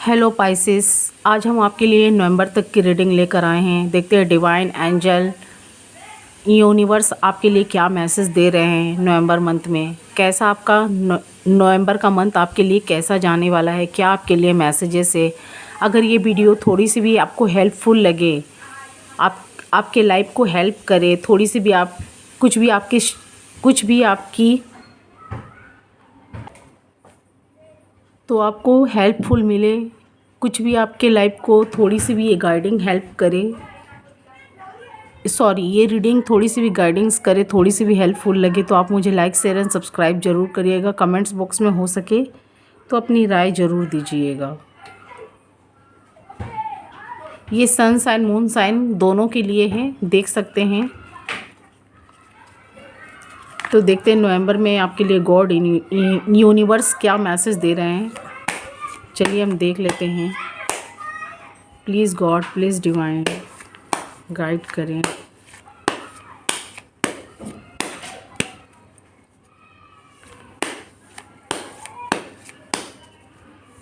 Hello Pisces. आज हम आपके लिए नवंबर तक की रीडिंग लेकर आए हैं। देखते हैं डिवाइन एंजल यूनिवर्स आपके लिए क्या मैसेज दे रहे हैं नवंबर मंथ में। कैसा आपका नवंबर का मंथ आपके लिए कैसा जाने वाला है, क्या आपके लिए मैसेजेस है। अगर ये वीडियो थोड़ी सी भी आपको हेल्पफुल लगे, आपके लाइफ को हेल्प करे, थोड़ी सी भी आप कुछ भी आपकी तो आपको हेल्पफुल मिले, कुछ भी आपके लाइफ को थोड़ी सी भी ये गाइडिंग हेल्प करे, ये रीडिंग थोड़ी सी भी गाइडेंस करे, थोड़ी सी भी हेल्पफुल लगे तो आप मुझे लाइक शेयर एंड सब्सक्राइब ज़रूर करिएगा। कमेंट्स बॉक्स में हो सके तो अपनी राय ज़रूर दीजिएगा। ये सन साइन मून साइन दोनों के लिए है, देख सकते हैं। तो देखते हैं नवंबर में आपके लिए गॉड यूनिवर्स क्या मैसेज दे रहे हैं। चलिए हम देख लेते हैं। Please god, please divine guide करें।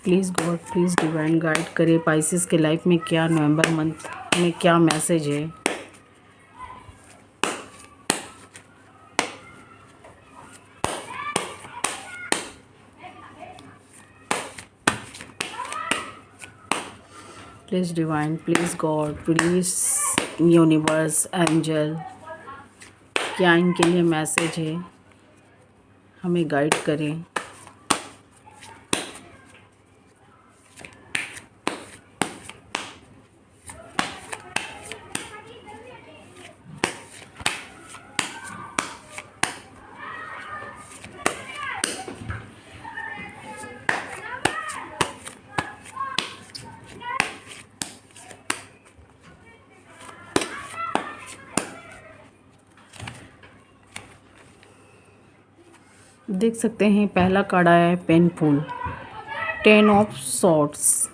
Please god, please divine guide करें। पाइसेस के लाइफ में क्या नवंबर मंथ में क्या मैसेज है। Please divine, please god, please universe, angel, क्या इनके लिए मैसेज है, हमें गाइड करें। देख सकते हैं पहला कार्ड आया है पेनफुल, 10 ऑफ सॉर्ड्स।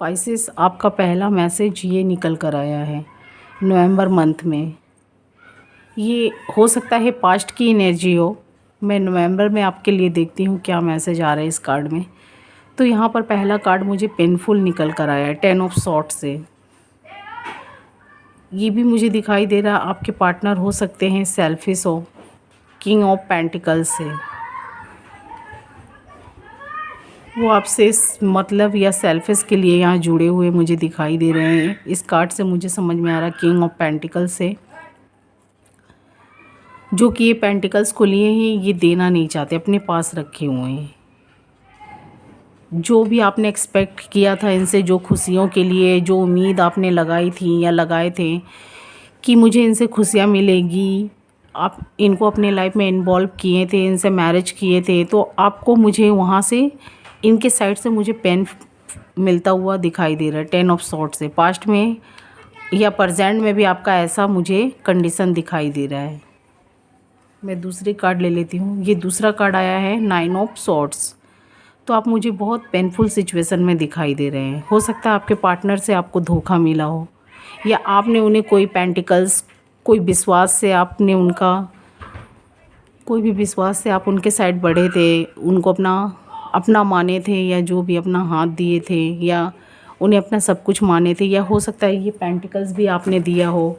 पाइसेस आपका पहला मैसेज ये निकल कर आया है नवंबर मंथ में। ये हो सकता है पास्ट की एनर्जी हो। मैं नवंबर में आपके लिए देखती हूँ क्या मैसेज आ रहा है इस कार्ड में। तो यहाँ पर पहला कार्ड मुझे पेनफुल निकल कर आया है 10 ऑफ सॉर्ड्स से। ये भी मुझे दिखाई दे रहा आपके पार्टनर हो सकते हैं सेल्फिश हो, किंग ऑफ पेंटिकल्स से। वो आपसे मतलब या सेल्फिश के लिए यहाँ जुड़े हुए मुझे दिखाई दे रहे हैं। इस कार्ड से मुझे समझ में आ रहा किंग ऑफ पेंटिकल्स से, जो कि ये पेंटिकल्स को लिए हैं, ये देना नहीं चाहते, अपने पास रखे हुए हैं। जो भी आपने एक्सपेक्ट किया था इनसे, जो खुशियों के लिए जो उम्मीद आपने लगाई थी या लगाए थे कि मुझे इनसे खुशियाँ मिलेगी, आप इनको अपने लाइफ में इन्वॉल्व किए थे, इनसे मैरिज किए थे, तो आपको मुझे वहाँ से इनके साइड से मुझे पेन मिलता हुआ दिखाई दे रहा है 10 ऑफ सॉर्ड्स से। पास्ट में या प्रेजेंट में भी आपका ऐसा मुझे कंडीशन दिखाई दे रहा है। मैं दूसरी कार्ड ले लेती हूँ। ये दूसरा कार्ड आया है 9 ऑफ सॉर्ड्स। तो आप मुझे बहुत पेनफुल सिचुएशन में दिखाई दे रहे हैं। हो सकता है आपके पार्टनर से आपको धोखा मिला हो, या आपने उन्हें कोई पेंटिकल्स, कोई विश्वास से आपने उनका कोई भी विश्वास से आप उनके साइड बढ़े थे, उनको अपना माने थे, या जो भी अपना हाथ दिए थे, या उन्हें अपना सब कुछ माने थे, या हो सकता है ये पेंटिकल्स भी आपने दिया हो।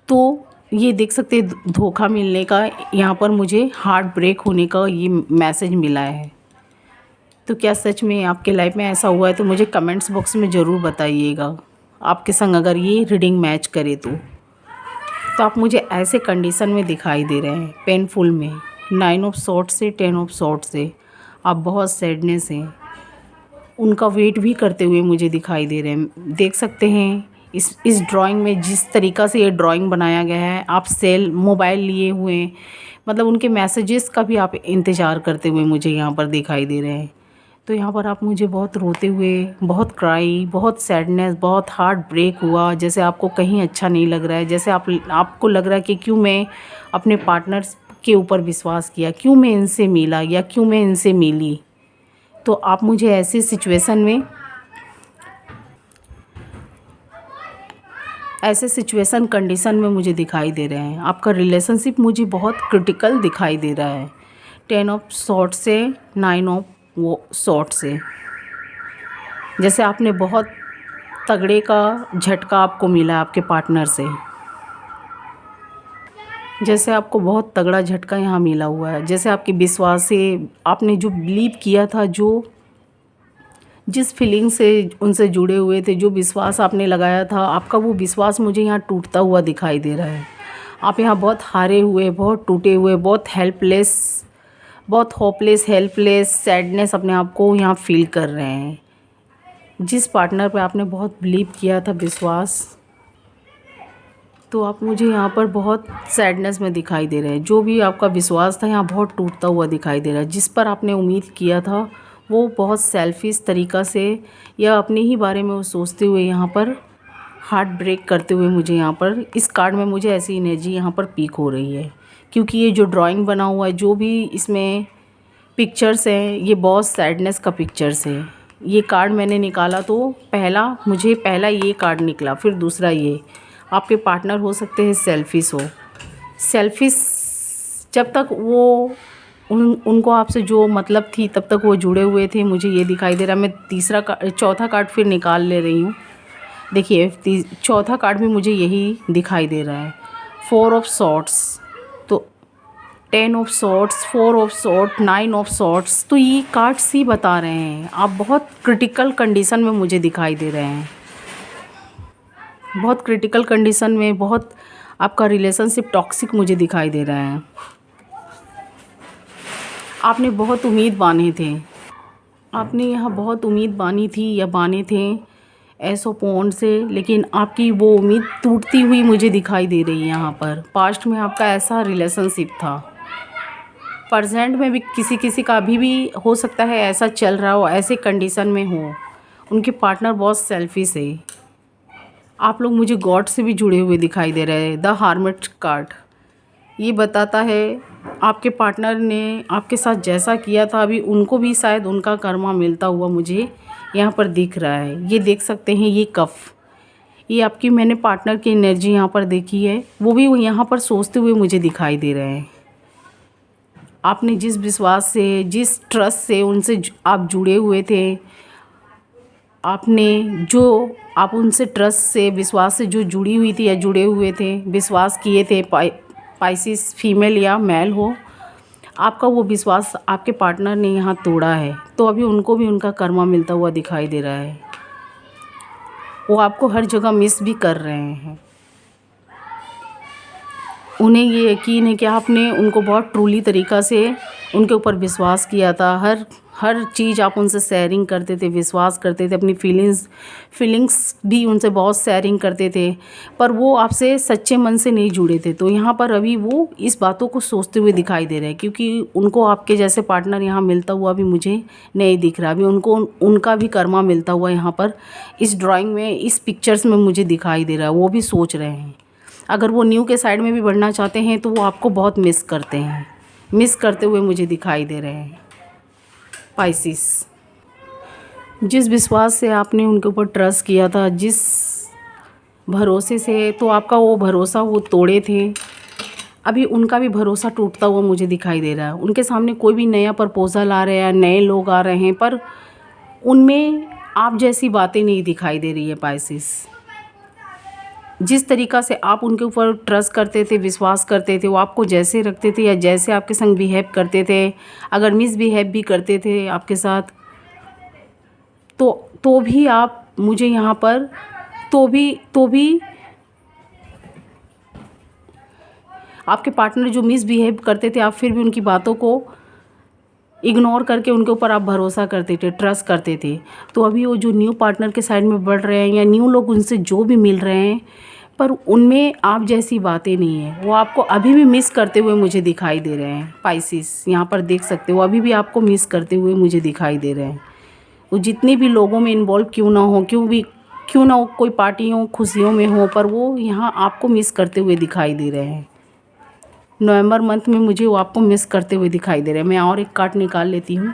तो ये देख सकते हैं धोखा मिलने का, यहाँ पर मुझे हार्ट ब्रेक होने का ये मैसेज मिला है। तो क्या सच में आपके लाइफ में ऐसा हुआ है? तो मुझे कमेंट्स बॉक्स में ज़रूर बताइएगा आपके संग अगर ये रीडिंग मैच करे तो आप मुझे ऐसे कंडीशन में दिखाई दे रहे हैं पेनफुल में 9 ऑफ सॉर्ड्स से 10 ऑफ सॉर्ड्स से। आप बहुत सैडनेस हैं, उनका वेट भी करते हुए मुझे दिखाई दे रहे हैं। देख सकते हैं इस ड्राइंग में जिस तरीक़ा से ये ड्राइंग बनाया गया है, आप मोबाइल लिए हुए, मतलब उनके मैसेजेस का भी आप इंतज़ार करते हुए मुझे यहाँ पर दिखाई दे रहे हैं। तो यहाँ पर आप मुझे बहुत रोते हुए, बहुत क्राई, बहुत सैडनेस, बहुत हार्ट ब्रेक हुआ, जैसे आपको कहीं अच्छा नहीं लग रहा है, जैसे आपको लग रहा है कि क्यों मैं अपने पार्टनर्स के ऊपर विश्वास किया, क्यों मैं इनसे मिला या क्यों मैं इनसे मिली। तो आप मुझे ऐसी ऐसे सिचुएशन कंडीशन में मुझे दिखाई दे रहे हैं। आपका रिलेशनशिप मुझे बहुत क्रिटिकल दिखाई दे रहा है। 10 ऑफ सॉर्ड से 9 ऑफ वो सॉर्ड से, जैसे आपने बहुत तगड़े का झटका आपको मिला आपके पार्टनर से, जैसे आपको बहुत तगड़ा झटका यहाँ मिला हुआ है। जैसे आपके विश्वास से आपने जो बिलीव किया था, जो जिस फीलिंग से उनसे जुड़े हुए थे, जो विश्वास आपने लगाया था, आपका वो विश्वास मुझे यहाँ टूटता हुआ दिखाई दे रहा है। आप यहाँ बहुत हारे हुए, बहुत टूटे हुए, बहुत हेल्पलेस, बहुत होपलेस, हेल्पलेस, सैडनेस अपने आप को यहाँ फील कर रहे हैं। जिस पार्टनर पे आपने बहुत बिलीव किया था, विश्वास, तो आप मुझे यहाँ पर बहुत सैडनेस में दिखाई दे रहे हैं। जो भी आपका विश्वास था यहाँ बहुत टूटता हुआ दिखाई दे रहा है। जिस पर आपने उम्मीद किया था वो बहुत सेल्फिश तरीक़ा से या अपने ही बारे में वो सोचते हुए यहाँ पर हार्ट ब्रेक करते हुए मुझे यहाँ पर इस कार्ड में मुझे ऐसी एनर्जी यहाँ पर पीक हो रही है। क्योंकि ये जो ड्राइंग बना हुआ है, जो भी इसमें पिक्चर्स हैं, ये बहुत सैडनेस का पिक्चर्स है। ये कार्ड मैंने निकाला तो पहला ये कार्ड निकला, फिर दूसरा ये। आपके पार्टनर हो सकते हैं सेल्फिश हो। सेल्फिश जब तक वो उनको आपसे जो मतलब थी तब तक वो जुड़े हुए थे, मुझे ये दिखाई दे रहा है। मैं चौथा कार्ड फिर निकाल ले रही हूँ। देखिए चौथा कार्ड भी मुझे यही दिखाई दे रहा है, 4 ऑफ सॉर्ड्स, तो 10 of swords, 4 of sword, 9 of swords. तो ये कार्ड्स ही बता रहे हैं आप बहुत क्रिटिकल कंडीशन में मुझे दिखाई दे रहे हैं। बहुत क्रिटिकल कंडीशन में, बहुत आपका रिलेशनशिप टॉक्सिक मुझे दिखाई दे रहा है। आपने बहुत उम्मीद बांधे थे, आपने यहाँ बहुत उम्मीद बांधी थी या बांधे थे एस ऑफ वांड से, लेकिन आपकी वो उम्मीद टूटती हुई मुझे दिखाई दे रही है यहाँ पर। पास्ट में आपका ऐसा रिलेशनशिप था, प्रेजेंट में भी किसी का अभी भी हो सकता है ऐसा चल रहा हो, ऐसे कंडीशन में हो। उनके पार्टनर बहुत सेल्फिश है। आप लोग मुझे गॉड से भी जुड़े हुए दिखाई दे रहे हैं। द हार्मिट कार्ड ये बताता है आपके पार्टनर ने आपके साथ जैसा किया था, अभी उनको भी शायद उनका कर्मा मिलता हुआ मुझे यहाँ पर दिख रहा है। ये देख सकते हैं, ये कफ, ये आपकी मैंने पार्टनर की एनर्जी यहाँ पर देखी है। वो भी यहाँ पर सोचते हुए मुझे दिखाई दे रहे हैं। आपने जिस विश्वास से, जिस ट्रस्ट से उनसे आप जुड़े हुए थे, आप उनसे ट्रस्ट से, विश्वास से जो जुड़ी हुई थी या जुड़े हुए थे, विश्वास किए थे, पाइसिस फीमेल या मेल हो, आपका वो विश्वास आपके पार्टनर ने यहाँ तोड़ा है। तो अभी उनको भी उनका कर्मा मिलता हुआ दिखाई दे रहा है। वो आपको हर जगह मिस भी कर रहे हैं। उन्हें ये यकीन है कि आपने उनको बहुत ट्रूली तरीक़ा से उनके ऊपर विश्वास किया था। हर चीज़ आप उनसे शेयरिंग करते थे, विश्वास करते थे, अपनी फीलिंग्स भी उनसे बहुत शेयरिंग करते थे, पर वो आपसे सच्चे मन से नहीं जुड़े थे। तो यहाँ पर अभी वो इस बातों को सोचते हुए दिखाई दे रहे हैं, क्योंकि उनको आपके जैसे पार्टनर यहाँ मिलता हुआ भी मुझे नहीं दिख रहा। अभी उनको उनका भी कर्मा मिलता हुआ यहाँ पर इस ड्राइंग में, इस पिक्चर्स में मुझे दिखाई दे रहा है। वो भी सोच रहे हैं। अगर वो न्यू के साइड में भी बढ़ना चाहते हैं तो वो आपको बहुत मिस करते हैं, मिस करते हुए मुझे दिखाई दे रहे हैं। पाइसिस, जिस विश्वास से आपने उनके ऊपर ट्रस्ट किया था, जिस भरोसे से, तो आपका वो भरोसा वो तोड़े थे। अभी उनका भी भरोसा टूटता हुआ मुझे दिखाई दे रहा है। उनके सामने कोई भी नया प्रपोजल आ रहा है, नए लोग आ रहे हैं, पर उनमें आप जैसी बातें नहीं दिखाई दे रही है। पाइसिस, जिस तरीक़ा से आप उनके ऊपर ट्रस्ट करते थे, विश्वास करते थे, वो आपको जैसे रखते थे या जैसे आपके संग बिहेव करते थे, अगर मिसबिहेव भी करते थे आपके साथ, तो भी आप मुझे यहाँ पर तो भी आपके पार्टनर जो मिसबिहेव करते थे, आप फिर भी उनकी बातों को इग्नोर करके उनके ऊपर आप भरोसा करते थे, ट्रस्ट करते थे। तो अभी वो जो न्यू पार्टनर के साइड में बढ़ रहे हैं या न्यू लोग उनसे जो भी मिल रहे हैं, पर उनमें आप जैसी बातें नहीं है। वो आपको अभी भी मिस करते हुए मुझे दिखाई दे रहे हैं। पाइसिस, यहाँ पर देख सकते हो, अभी भी आपको मिस करते हुए मुझे दिखाई दे रहे हैं। वो जितने भी लोगों में इन्वॉल्व क्यों ना हो, कोई पार्टियों, खुशियों में हो, पर वो यहाँ आपको मिस करते हुए दिखाई दे रहे हैं। नवंबर मंथ में मुझे वो आपको मिस करते हुए दिखाई दे रहे हैं। मैं और एक कार्ड निकाल लेती हूँ।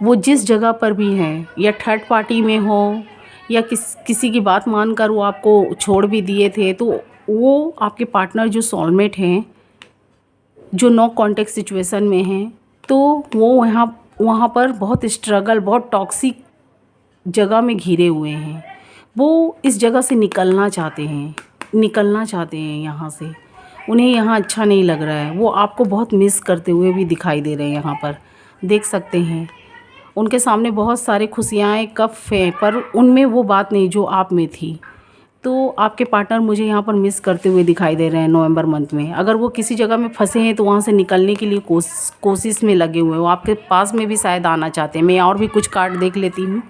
वो जिस जगह पर भी हैं, या थर्ड पार्टी में हो या किसी की बात मानकर वो आपको छोड़ भी दिए थे, तो वो आपके पार्टनर जो सोलमेट हैं, जो नो कांटेक्ट सिचुएशन में हैं, तो वो वहाँ पर बहुत स्ट्रगल, बहुत टॉक्सिक जगह में घिरे हुए हैं। वो इस जगह से निकलना चाहते हैं यहाँ से। उन्हें यहाँ अच्छा नहीं लग रहा है। वो आपको बहुत मिस करते हुए भी दिखाई दे रहे हैं। यहाँ पर देख सकते हैं उनके सामने बहुत सारे खुशियाँ कप हैं, पर उनमें वो बात नहीं जो आप में थी। तो आपके पार्टनर मुझे यहाँ पर मिस करते हुए दिखाई दे रहे हैं नवंबर मंथ में। अगर वो किसी जगह में फंसे हैं तो वहाँ से निकलने के लिए कोशिश में लगे हुए हैं। वो आपके पास में भी शायद आना चाहते हैं। मैं और भी कुछ कार्ड देख लेती हूँ।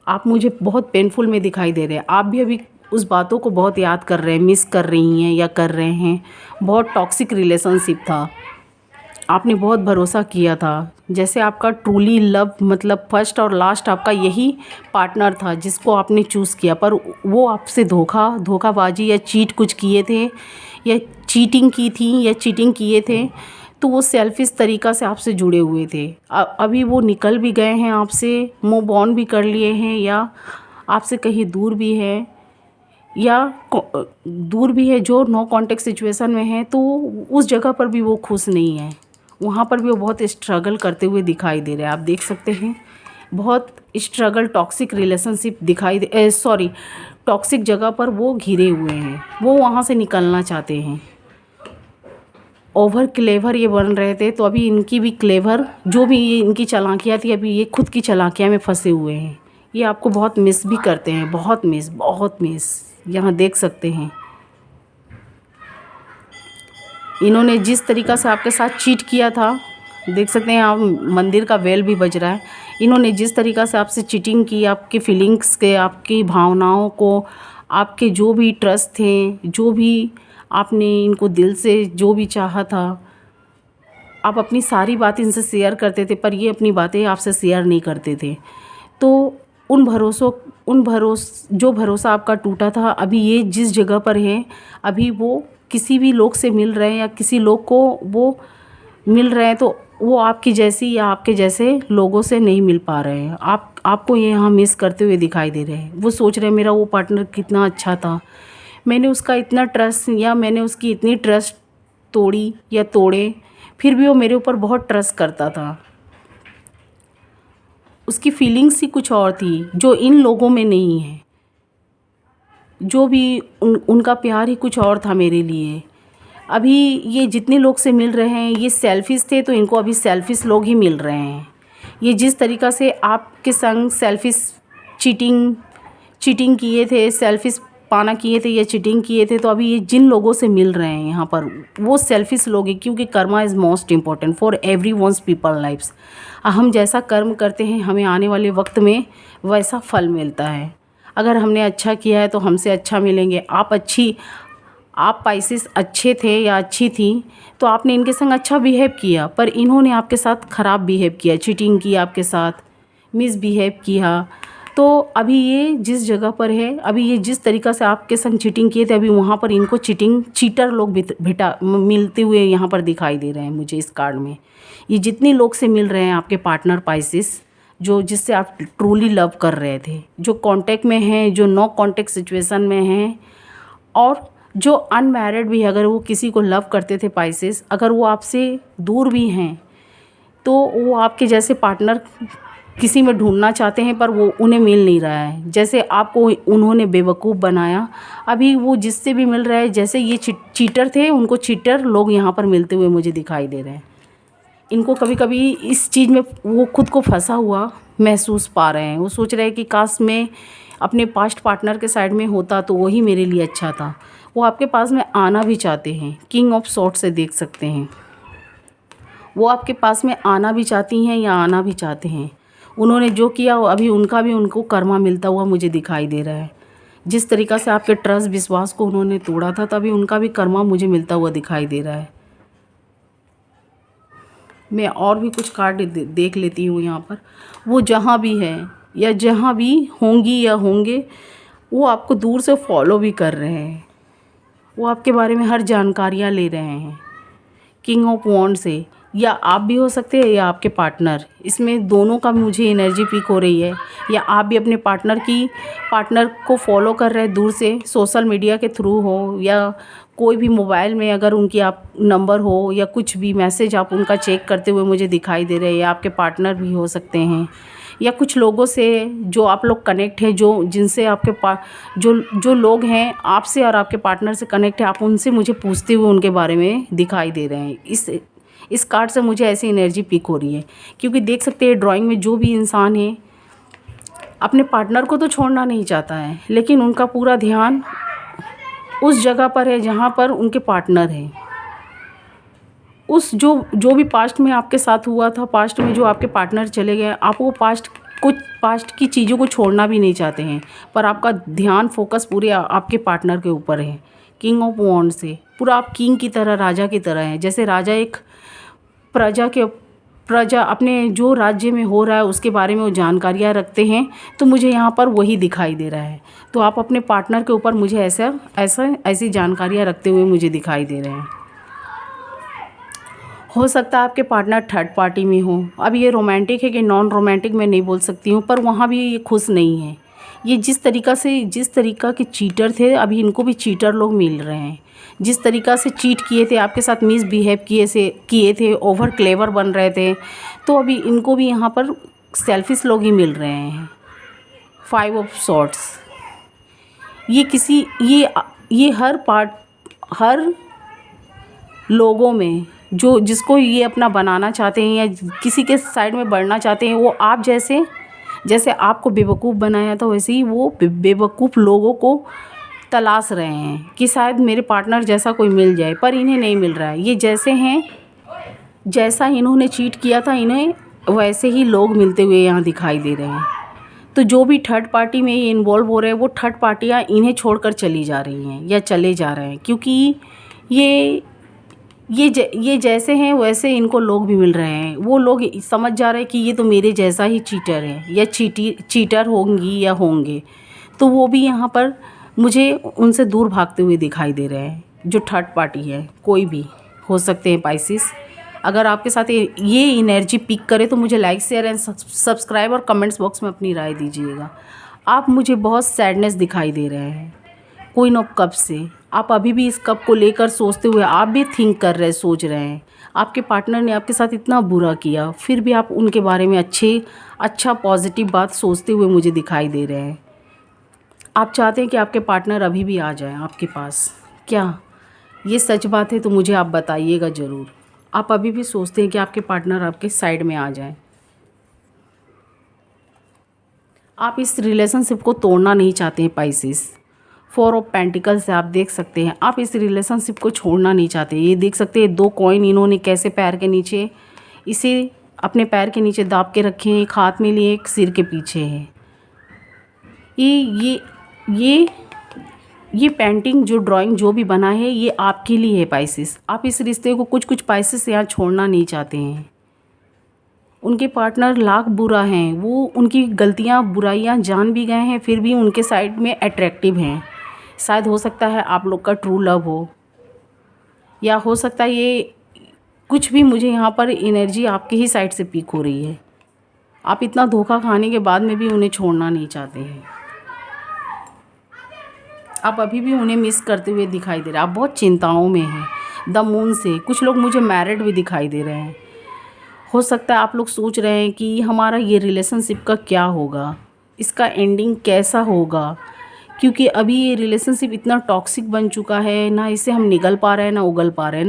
आप मुझे बहुत पेनफुल में दिखाई दे रहे हैं। आप भी अभी उस बातों को बहुत याद कर रहे हैं, मिस कर रही हैं या कर रहे हैं। बहुत टॉक्सिक रिलेशनशिप था, आपने बहुत भरोसा किया था। जैसे आपका ट्रूली लव, मतलब फर्स्ट और लास्ट आपका यही पार्टनर था जिसको आपने चूज़ किया, पर वो आपसे धोखाबाजी या चीट कुछ किए थे, या चीटिंग की थी, या चीटिंग किए थे। तो वो सेल्फिश तरीक़ा से आपसे जुड़े हुए थे। अभी वो निकल भी गए हैं आपसे, मूव ऑन भी कर लिए हैं, या आपसे कहीं दूर भी है, जो नो कांटेक्ट सिचुएशन में है। तो उस जगह पर भी वो खुश नहीं है। वहाँ पर भी वो बहुत स्ट्रगल करते हुए दिखाई दे रहे हैं। आप देख सकते हैं बहुत स्ट्रगल, टॉक्सिक रिलेशनशिप टॉक्सिक जगह पर वो घिरे हुए हैं। वो वहाँ से निकलना चाहते हैं। ओवर क्लेवर ये बन रहे थे, तो अभी इनकी भी क्लेवर, जो भी ये इनकी चालाकियाँ थी, अभी ये खुद की चालाकियाँ में फंसे हुए हैं। ये आपको बहुत मिस भी करते हैं, बहुत मिस। यहाँ देख सकते हैं इन्होंने जिस तरीक़ा से आपके साथ चीट किया था। देख सकते हैं आप, मंदिर का बेल भी बज रहा है। इन्होंने जिस तरीक़ा से आपसे चीटिंग की, आपके फीलिंग्स के, आपकी भावनाओं को, आपके जो भी ट्रस्ट थे, जो भी आपने इनको दिल से जो भी चाहा था, आप अपनी सारी बातें इनसे शेयर करते थे, पर ये अपनी बातें आपसे शेयर नहीं करते थे। तो जो भरोसा आपका टूटा था, अभी ये जिस जगह पर है, अभी वो किसी भी लोग से मिल रहे हैं, या किसी लोग को वो मिल रहे हैं, तो वो आपकी जैसी या आपके जैसे लोगों से नहीं मिल पा रहे हैं। आपको ये यहाँ मिस करते हुए दिखाई दे रहे हैं। वो सोच रहे हैं मेरा वो पार्टनर कितना अच्छा था, मैंने उसका इतना ट्रस्ट, या मैंने उसकी इतनी ट्रस्ट तोड़ी या तोड़े, फिर भी वो मेरे ऊपर बहुत ट्रस्ट करता था। उसकी फीलिंग्स ही कुछ और थी जो इन लोगों में नहीं है। जो भी उनका प्यार ही कुछ और था मेरे लिए। अभी ये जितने लोग से मिल रहे हैं, ये सेल्फिश थे, तो इनको अभी सेल्फिश लोग ही मिल रहे हैं। ये जिस तरीक़ा से आपके संग सेल्फिश चीटिंग किए थे, सेल्फिश पाना किए थे या चीटिंग किए थे, तो अभी ये जिन लोगों से मिल रहे हैं यहाँ पर, वो सेल्फिश लोग हैं। क्योंकि karma is most important for every ones people lifes. हम जैसा कर्म करते हैं, हमें आने वाले वक्त में वैसा फल मिलता है। अगर हमने अच्छा किया है तो हमसे अच्छा मिलेंगे। आप पाइसेस अच्छे थे या अच्छी थी, तो आपने इनके संग अच्छा बिहेव किया, पर इन्होंने आपके साथ ख़राब बिहेव किया, चीटिंग की आपके साथ, मिसबिहेव किया। तो अभी ये जिस जगह पर है, अभी ये जिस तरीक़ा से आपके संग चीटिंग किए थे, अभी वहाँ पर इनको चीटर लोग मिलते हुए यहाँ पर दिखाई दे रहे हैं मुझे इस कार्ड में। ये जितने लोग से मिल रहे हैं आपके पार्टनर पाइसेस, जिससे आप ट्रूली लव कर रहे थे, जो कांटेक्ट में हैं, जो नो कांटेक्ट सिचुएशन में हैं, और जो अनमैरिड भी है, अगर वो किसी को लव करते थे पाइसेस, अगर वो आपसे दूर भी हैं, तो वो आपके जैसे पार्टनर किसी में ढूंढना चाहते हैं, पर वो उन्हें मिल नहीं रहा है। जैसे आपको उन्होंने बेवकूफ़ बनाया, अभी वो जिससे भी मिल रहा है, जैसे ये चीटर थे, उनको चीटर लोग यहाँ पर मिलते हुए मुझे दिखाई दे रहे हैं। इनको कभी कभी इस चीज़ में वो खुद को फंसा हुआ महसूस पा रहे हैं। वो सोच रहे हैं कि काश मैं अपने पास्ट पार्टनर के साइड में होता तो वही मेरे लिए अच्छा था। वो आपके पास में आना भी चाहते हैं। किंग ऑफ सॉर्ड से देख सकते हैं, वो आपके पास में आना भी चाहती हैं या आना भी चाहते हैं। उन्होंने जो किया, अभी उनको कर्मा मिलता हुआ मुझे दिखाई दे रहा है। जिस तरीक़ा से आपके ट्रस्ट विश्वास को उन्होंने तोड़ा था, तभी उनका भी कर्मा मुझे मिलता हुआ दिखाई दे रहा है। मैं और भी कुछ कार्ड देख लेती हूँ यहाँ पर। वो जहाँ भी है या जहाँ भी होंगी या होंगे, वो आपको दूर से फॉलो भी कर रहे हैं। वो आपके बारे में हर जानकारियाँ ले रहे हैं। किंग ऑफ वॉन्ड से या आप भी हो सकते हैं या आपके पार्टनर, इसमें दोनों का मुझे एनर्जी पीक हो रही है। या आप भी अपने पार्टनर को फॉलो कर रहे हैं दूर से, सोशल मीडिया के थ्रू हो या कोई भी मोबाइल में अगर उनकी आप नंबर हो या कुछ भी मैसेज आप उनका चेक करते हुए मुझे दिखाई दे रहे हैं, या आपके पार्टनर भी हो सकते हैं, या कुछ लोगों से जो आप लोग कनेक्ट हैं, जो जिनसे आपके जो लोग हैं आपसे और आपके पार्टनर से कनेक्ट है, आप उनसे मुझे पूछते हुए उनके बारे में दिखाई दे रहे हैं। इस कार्ड से मुझे ऐसी एनर्जी पिक हो रही है, क्योंकि देख सकते हैं ड्राइंग में जो भी इंसान है अपने पार्टनर को तो छोड़ना नहीं चाहता है, लेकिन उनका पूरा ध्यान उस जगह पर है जहाँ पर उनके पार्टनर है। उस जो भी पास्ट में आपके साथ हुआ था, पास्ट में जो आपके पार्टनर चले गए, आप वो पास्ट की चीज़ों को छोड़ना भी नहीं चाहते हैं, पर आपका ध्यान फोकस पूरे आपके पार्टनर के ऊपर है। किंग ऑफ वॉन्ड से पूरा आप किंग की तरह, राजा की तरह हैं। जैसे राजा एक प्रजा अपने जो राज्य में हो रहा है उसके बारे में वो जानकारियाँ रखते हैं, तो मुझे यहाँ पर वही दिखाई दे रहा है। तो आप अपने पार्टनर के ऊपर मुझे ऐसी जानकारियाँ रखते हुए मुझे दिखाई दे रहे हैं। हो सकता है आपके पार्टनर थर्ड पार्टी में हो। अब ये रोमांटिक है कि नॉन रोमांटिक मैं नहीं बोल सकती हूँ, पर वहाँ भी ये खुश नहीं है। ये जिस तरीका के चीटर थे, अभी इनको भी चीटर लोग मिल रहे हैं। जिस तरीका से चीट किए थे, आपके साथ मिसबिहेव किए थे, ओवर क्लेवर बन रहे थे, तो अभी इनको भी यहाँ पर सेल्फिश लोग ही मिल रहे हैं। 5 ऑफ सॉर्ड्स, ये हर लोगों में जिसको ये अपना बनाना चाहते हैं या किसी के साइड में बढ़ना चाहते हैं, वो आप जैसे आपको बेवकूफ़ बनाया था, वैसे ही वो बेवकूफ़ लोगों को तलाश रहे हैं कि शायद मेरे पार्टनर जैसा कोई मिल जाए, पर इन्हें नहीं मिल रहा है। ये जैसे हैं, जैसा इन्होंने चीट किया था, इन्हें वैसे ही लोग मिलते हुए यहाँ दिखाई दे रहे हैं। तो जो भी थर्ड पार्टी में ये इन्वॉल्व हो रहे हैं, वो थर्ड पार्टियाँ इन्हें छोड़कर चली जा रही हैं या चले जा रहे हैं, क्योंकि ये जैसे हैं वैसे इनको लोग भी मिल रहे हैं। वो लोग समझ जा रहे हैं कि ये तो मेरे जैसा ही चीटर है या चीटर होंगी या होंगे, तो वो भी यहाँ पर मुझे उनसे दूर भागते हुए दिखाई दे रहे हैं। जो थर्ड पार्टी है, कोई भी हो सकते हैं पाइसिस। अगर आपके साथ ये एनर्जी पिक करे तो मुझे लाइक, शेयर एंड सब्सक्राइब और कमेंट्स बॉक्स में अपनी राय दीजिएगा। आप मुझे बहुत सैडनेस दिखाई दे रहे हैं क्वीन ऑफ कप से। आप अभी भी इस कप को लेकर सोचते हुए आप भी थिंक कर रहे, सोच रहे हैं। आपके पार्टनर ने आपके साथ इतना बुरा किया, फिर भी आप उनके बारे में अच्छा पॉजिटिव बात सोचते हुए मुझे दिखाई दे रहे हैं। आप चाहते हैं कि आपके पार्टनर अभी भी आ जाए आपके पास। क्या ये सच बात है? तो मुझे आप बताइएगा ज़रूर। आप अभी भी सोचते हैं कि आपके पार्टनर आपके साइड में आ जाए। आप इस रिलेशनशिप को तोड़ना नहीं चाहते हैं पाइसिस। 4 ऑफ पेंटिकल्स से आप देख सकते हैं आप इस रिलेशनशिप को छोड़ना नहीं चाहते। ये देख सकते हैं 2 कॉइन इन्होंने कैसे पैर के नीचे, इसे अपने पैर के नीचे दाब के रखे हैं, एक हाथ में लिए, एक सिर के पीछे है। ये पेंटिंग, जो ड्राइंग जो भी बना है, ये आपके लिए है पाइसिस। आप इस रिश्ते को कुछ पाइसिस यहाँ छोड़ना नहीं चाहते हैं। उनके पार्टनर लाख बुरा हैं, वो उनकी गलतियाँ बुराइयाँ जान भी गए हैं, फिर भी उनके साइड में अट्रैक्टिव हैं। शायद हो सकता है आप लोग का ट्रू लव हो, या हो सकता है ये कुछ भी, मुझे यहाँ पर एनर्जी आपके ही साइड से पीक हो रही है। आप इतना धोखा खाने के बाद में भी उन्हें छोड़ना नहीं चाहते हैं। आप अभी भी उन्हें मिस करते हुए दिखाई दे रहे हैं। आप बहुत चिंताओं में हैं। द मून से कुछ लोग मुझे मैरिड भी दिखाई दे रहे हैं। हो सकता है आप लोग सोच रहे हैं कि हमारा ये रिलेशनशिप का क्या होगा, इसका एंडिंग कैसा होगा, क्योंकि अभी ये रिलेशनशिप इतना टॉक्सिक बन चुका है, ना इसे हम निगल पा रहे हैं, ना उगल पा रहे हैं,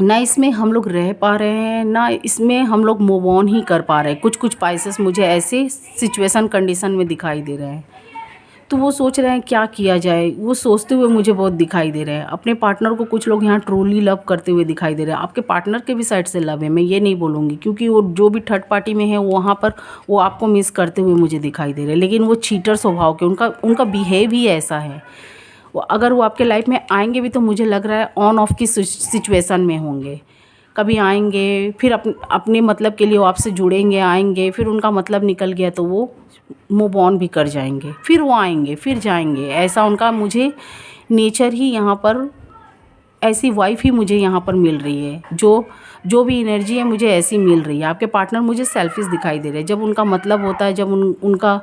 ना इसमें हम लोग रह पा रहे हैं, ना इसमें हम लोग मूव ऑन ही कर पा रहे हैं। कुछ पाइसेस मुझे ऐसे सिचुएशन कंडीशन में दिखाई दे रहे हैं। तो वो सोच रहे हैं क्या किया जाए, वो सोचते हुए मुझे बहुत दिखाई दे रहे हैं। अपने पार्टनर को कुछ लोग यहाँ ट्रूली लव करते हुए दिखाई दे रहे हैं। आपके पार्टनर के भी साइड से लव है, मैं ये नहीं बोलूँगी, क्योंकि वो जो भी थर्ड पार्टी में है वहाँ पर वो आपको मिस करते हुए मुझे दिखाई दे रहे हैं। लेकिन वो चीटर स्वभाव के, उनका बिहेव ही ऐसा है। अगर वो आपके लाइफ में आएंगे भी तो मुझे लग रहा है ऑन ऑफ की सिचुएशन में होंगे। कभी आएंगे, फिर अपने मतलब के लिए वो आपसे जुड़ेंगे, आएंगे, फिर उनका मतलब निकल गया तो वो मूव ऑन भी कर जाएंगे, फिर वो आएंगे, फिर जाएंगे। ऐसा उनका मुझे नेचर ही यहाँ पर ऐसी वाइफ ही मुझे यहाँ पर मिल रही है, जो भी एनर्जी है मुझे ऐसी मिल रही है। आपके पार्टनर मुझे सेल्फिश दिखाई दे रहे हैं। जब उनका मतलब होता है, जब उनका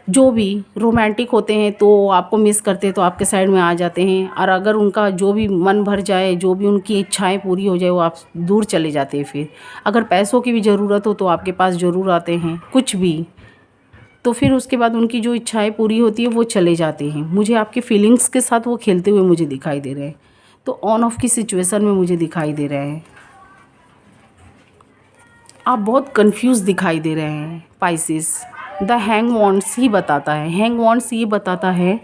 जो भी रोमांटिक होते हैं तो आपको मिस करते हैं तो आपके साइड में आ जाते हैं, और अगर उनका जो भी मन भर जाए, जो भी उनकी इच्छाएं पूरी हो जाए, वो आप दूर चले जाते हैं। फिर अगर पैसों की भी ज़रूरत हो तो आपके पास ज़रूर आते हैं, कुछ भी, तो फिर उसके बाद उनकी जो इच्छाएं पूरी होती है वो चले जाते हैं। मुझे आपकी फीलिंग्स के साथ वो खेलते हुए मुझे दिखाई दे रहे हैं। तो ऑन ऑफ की सिचुएशन में मुझे दिखाई दे रहे हैं। आप बहुत कंफ्यूज दिखाई दे रहे हैं पाइसेस। द हैंग वॉन्ड्स ही बताता है, हैंग वॉन्ड्स ये बताता है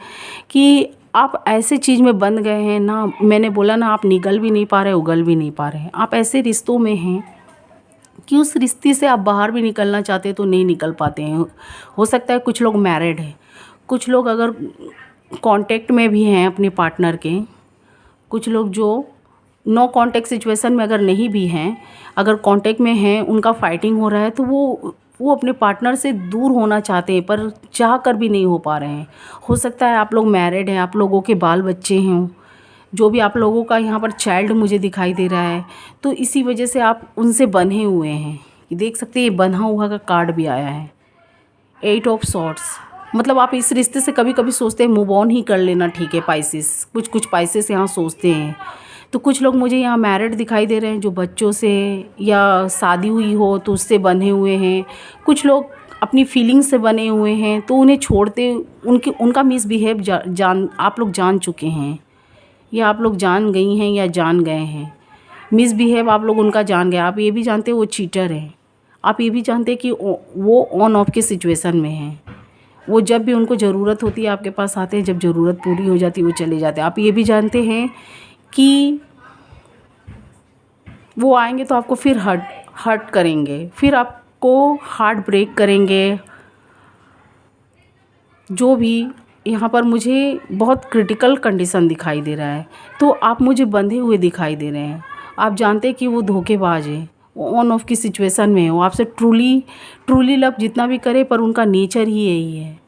कि आप ऐसे चीज़ में बंध गए हैं ना, मैंने बोला ना, आप निकल भी नहीं पा रहे, उगल भी नहीं पा रहे हैं। आप ऐसे रिश्तों में हैं कि उस रिश्ते से आप बाहर भी निकलना चाहते हैं तो नहीं निकल पाते हैं। हो सकता है कुछ लोग मैरिड हैं, कुछ लोग अगर कांटेक्ट में भी हैं अपने पार्टनर के, कुछ लोग जो नो कांटेक्ट सिचुएशन में अगर नहीं भी हैं, अगर कांटेक्ट में हैं, उनका फाइटिंग हो रहा है तो वो अपने पार्टनर से दूर होना चाहते हैं पर चाह कर भी नहीं हो पा रहे हैं। हो सकता है आप लोग मैरिड हैं, आप लोगों के बाल बच्चे हों, जो भी आप लोगों का यहाँ पर चाइल्ड मुझे दिखाई दे रहा है, तो इसी वजह से आप उनसे बंधे हुए हैं। देख सकते हैं ये बंधा हुआ का कार्ड भी आया है, 8 ऑफ सॉर्ड्स। मतलब आप इस रिश्ते से कभी कभी सोचते हैं मूव ऑन ही कर लेना ठीक है पाइसेस, कुछ पाइसेस यहाँ सोचते हैं। तो कुछ लोग मुझे यहाँ मैरिड दिखाई दे रहे हैं, जो बच्चों से या शादी हुई हो तो उससे बंधे हुए हैं। कुछ लोग अपनी फीलिंग्स से बने हुए हैं, तो उन्हें छोड़ते उनका मिसबिहेव आप लोग जान चुके हैं, या आप लोग जान गई हैं या जान गए हैं। मिसबिहेव आप लोग उनका जान गए। आप ये भी जानते हैं वो चीटर है, आप ये भी जानते हैं कि वो ऑन ऑफ के सिचुएशन में हैं। वो जब भी उनको ज़रूरत होती है आपके पास आते हैं, जब ज़रूरत पूरी हो जाती है वो चले जाते हैं। आप ये भी जानते हैं कि वो आएंगे तो आपको फिर हर्ट करेंगे, फिर आपको हार्ट ब्रेक करेंगे। जो भी यहाँ पर मुझे बहुत क्रिटिकल कंडीशन दिखाई दे रहा है, तो आप मुझे बंधे हुए दिखाई दे रहे हैं। आप जानते हैं कि वो धोखेबाज है, वो ऑन ऑफ की सिचुएशन में है, वो आपसे ट्रूली लव जितना भी करे पर उनका नेचर ही यही है,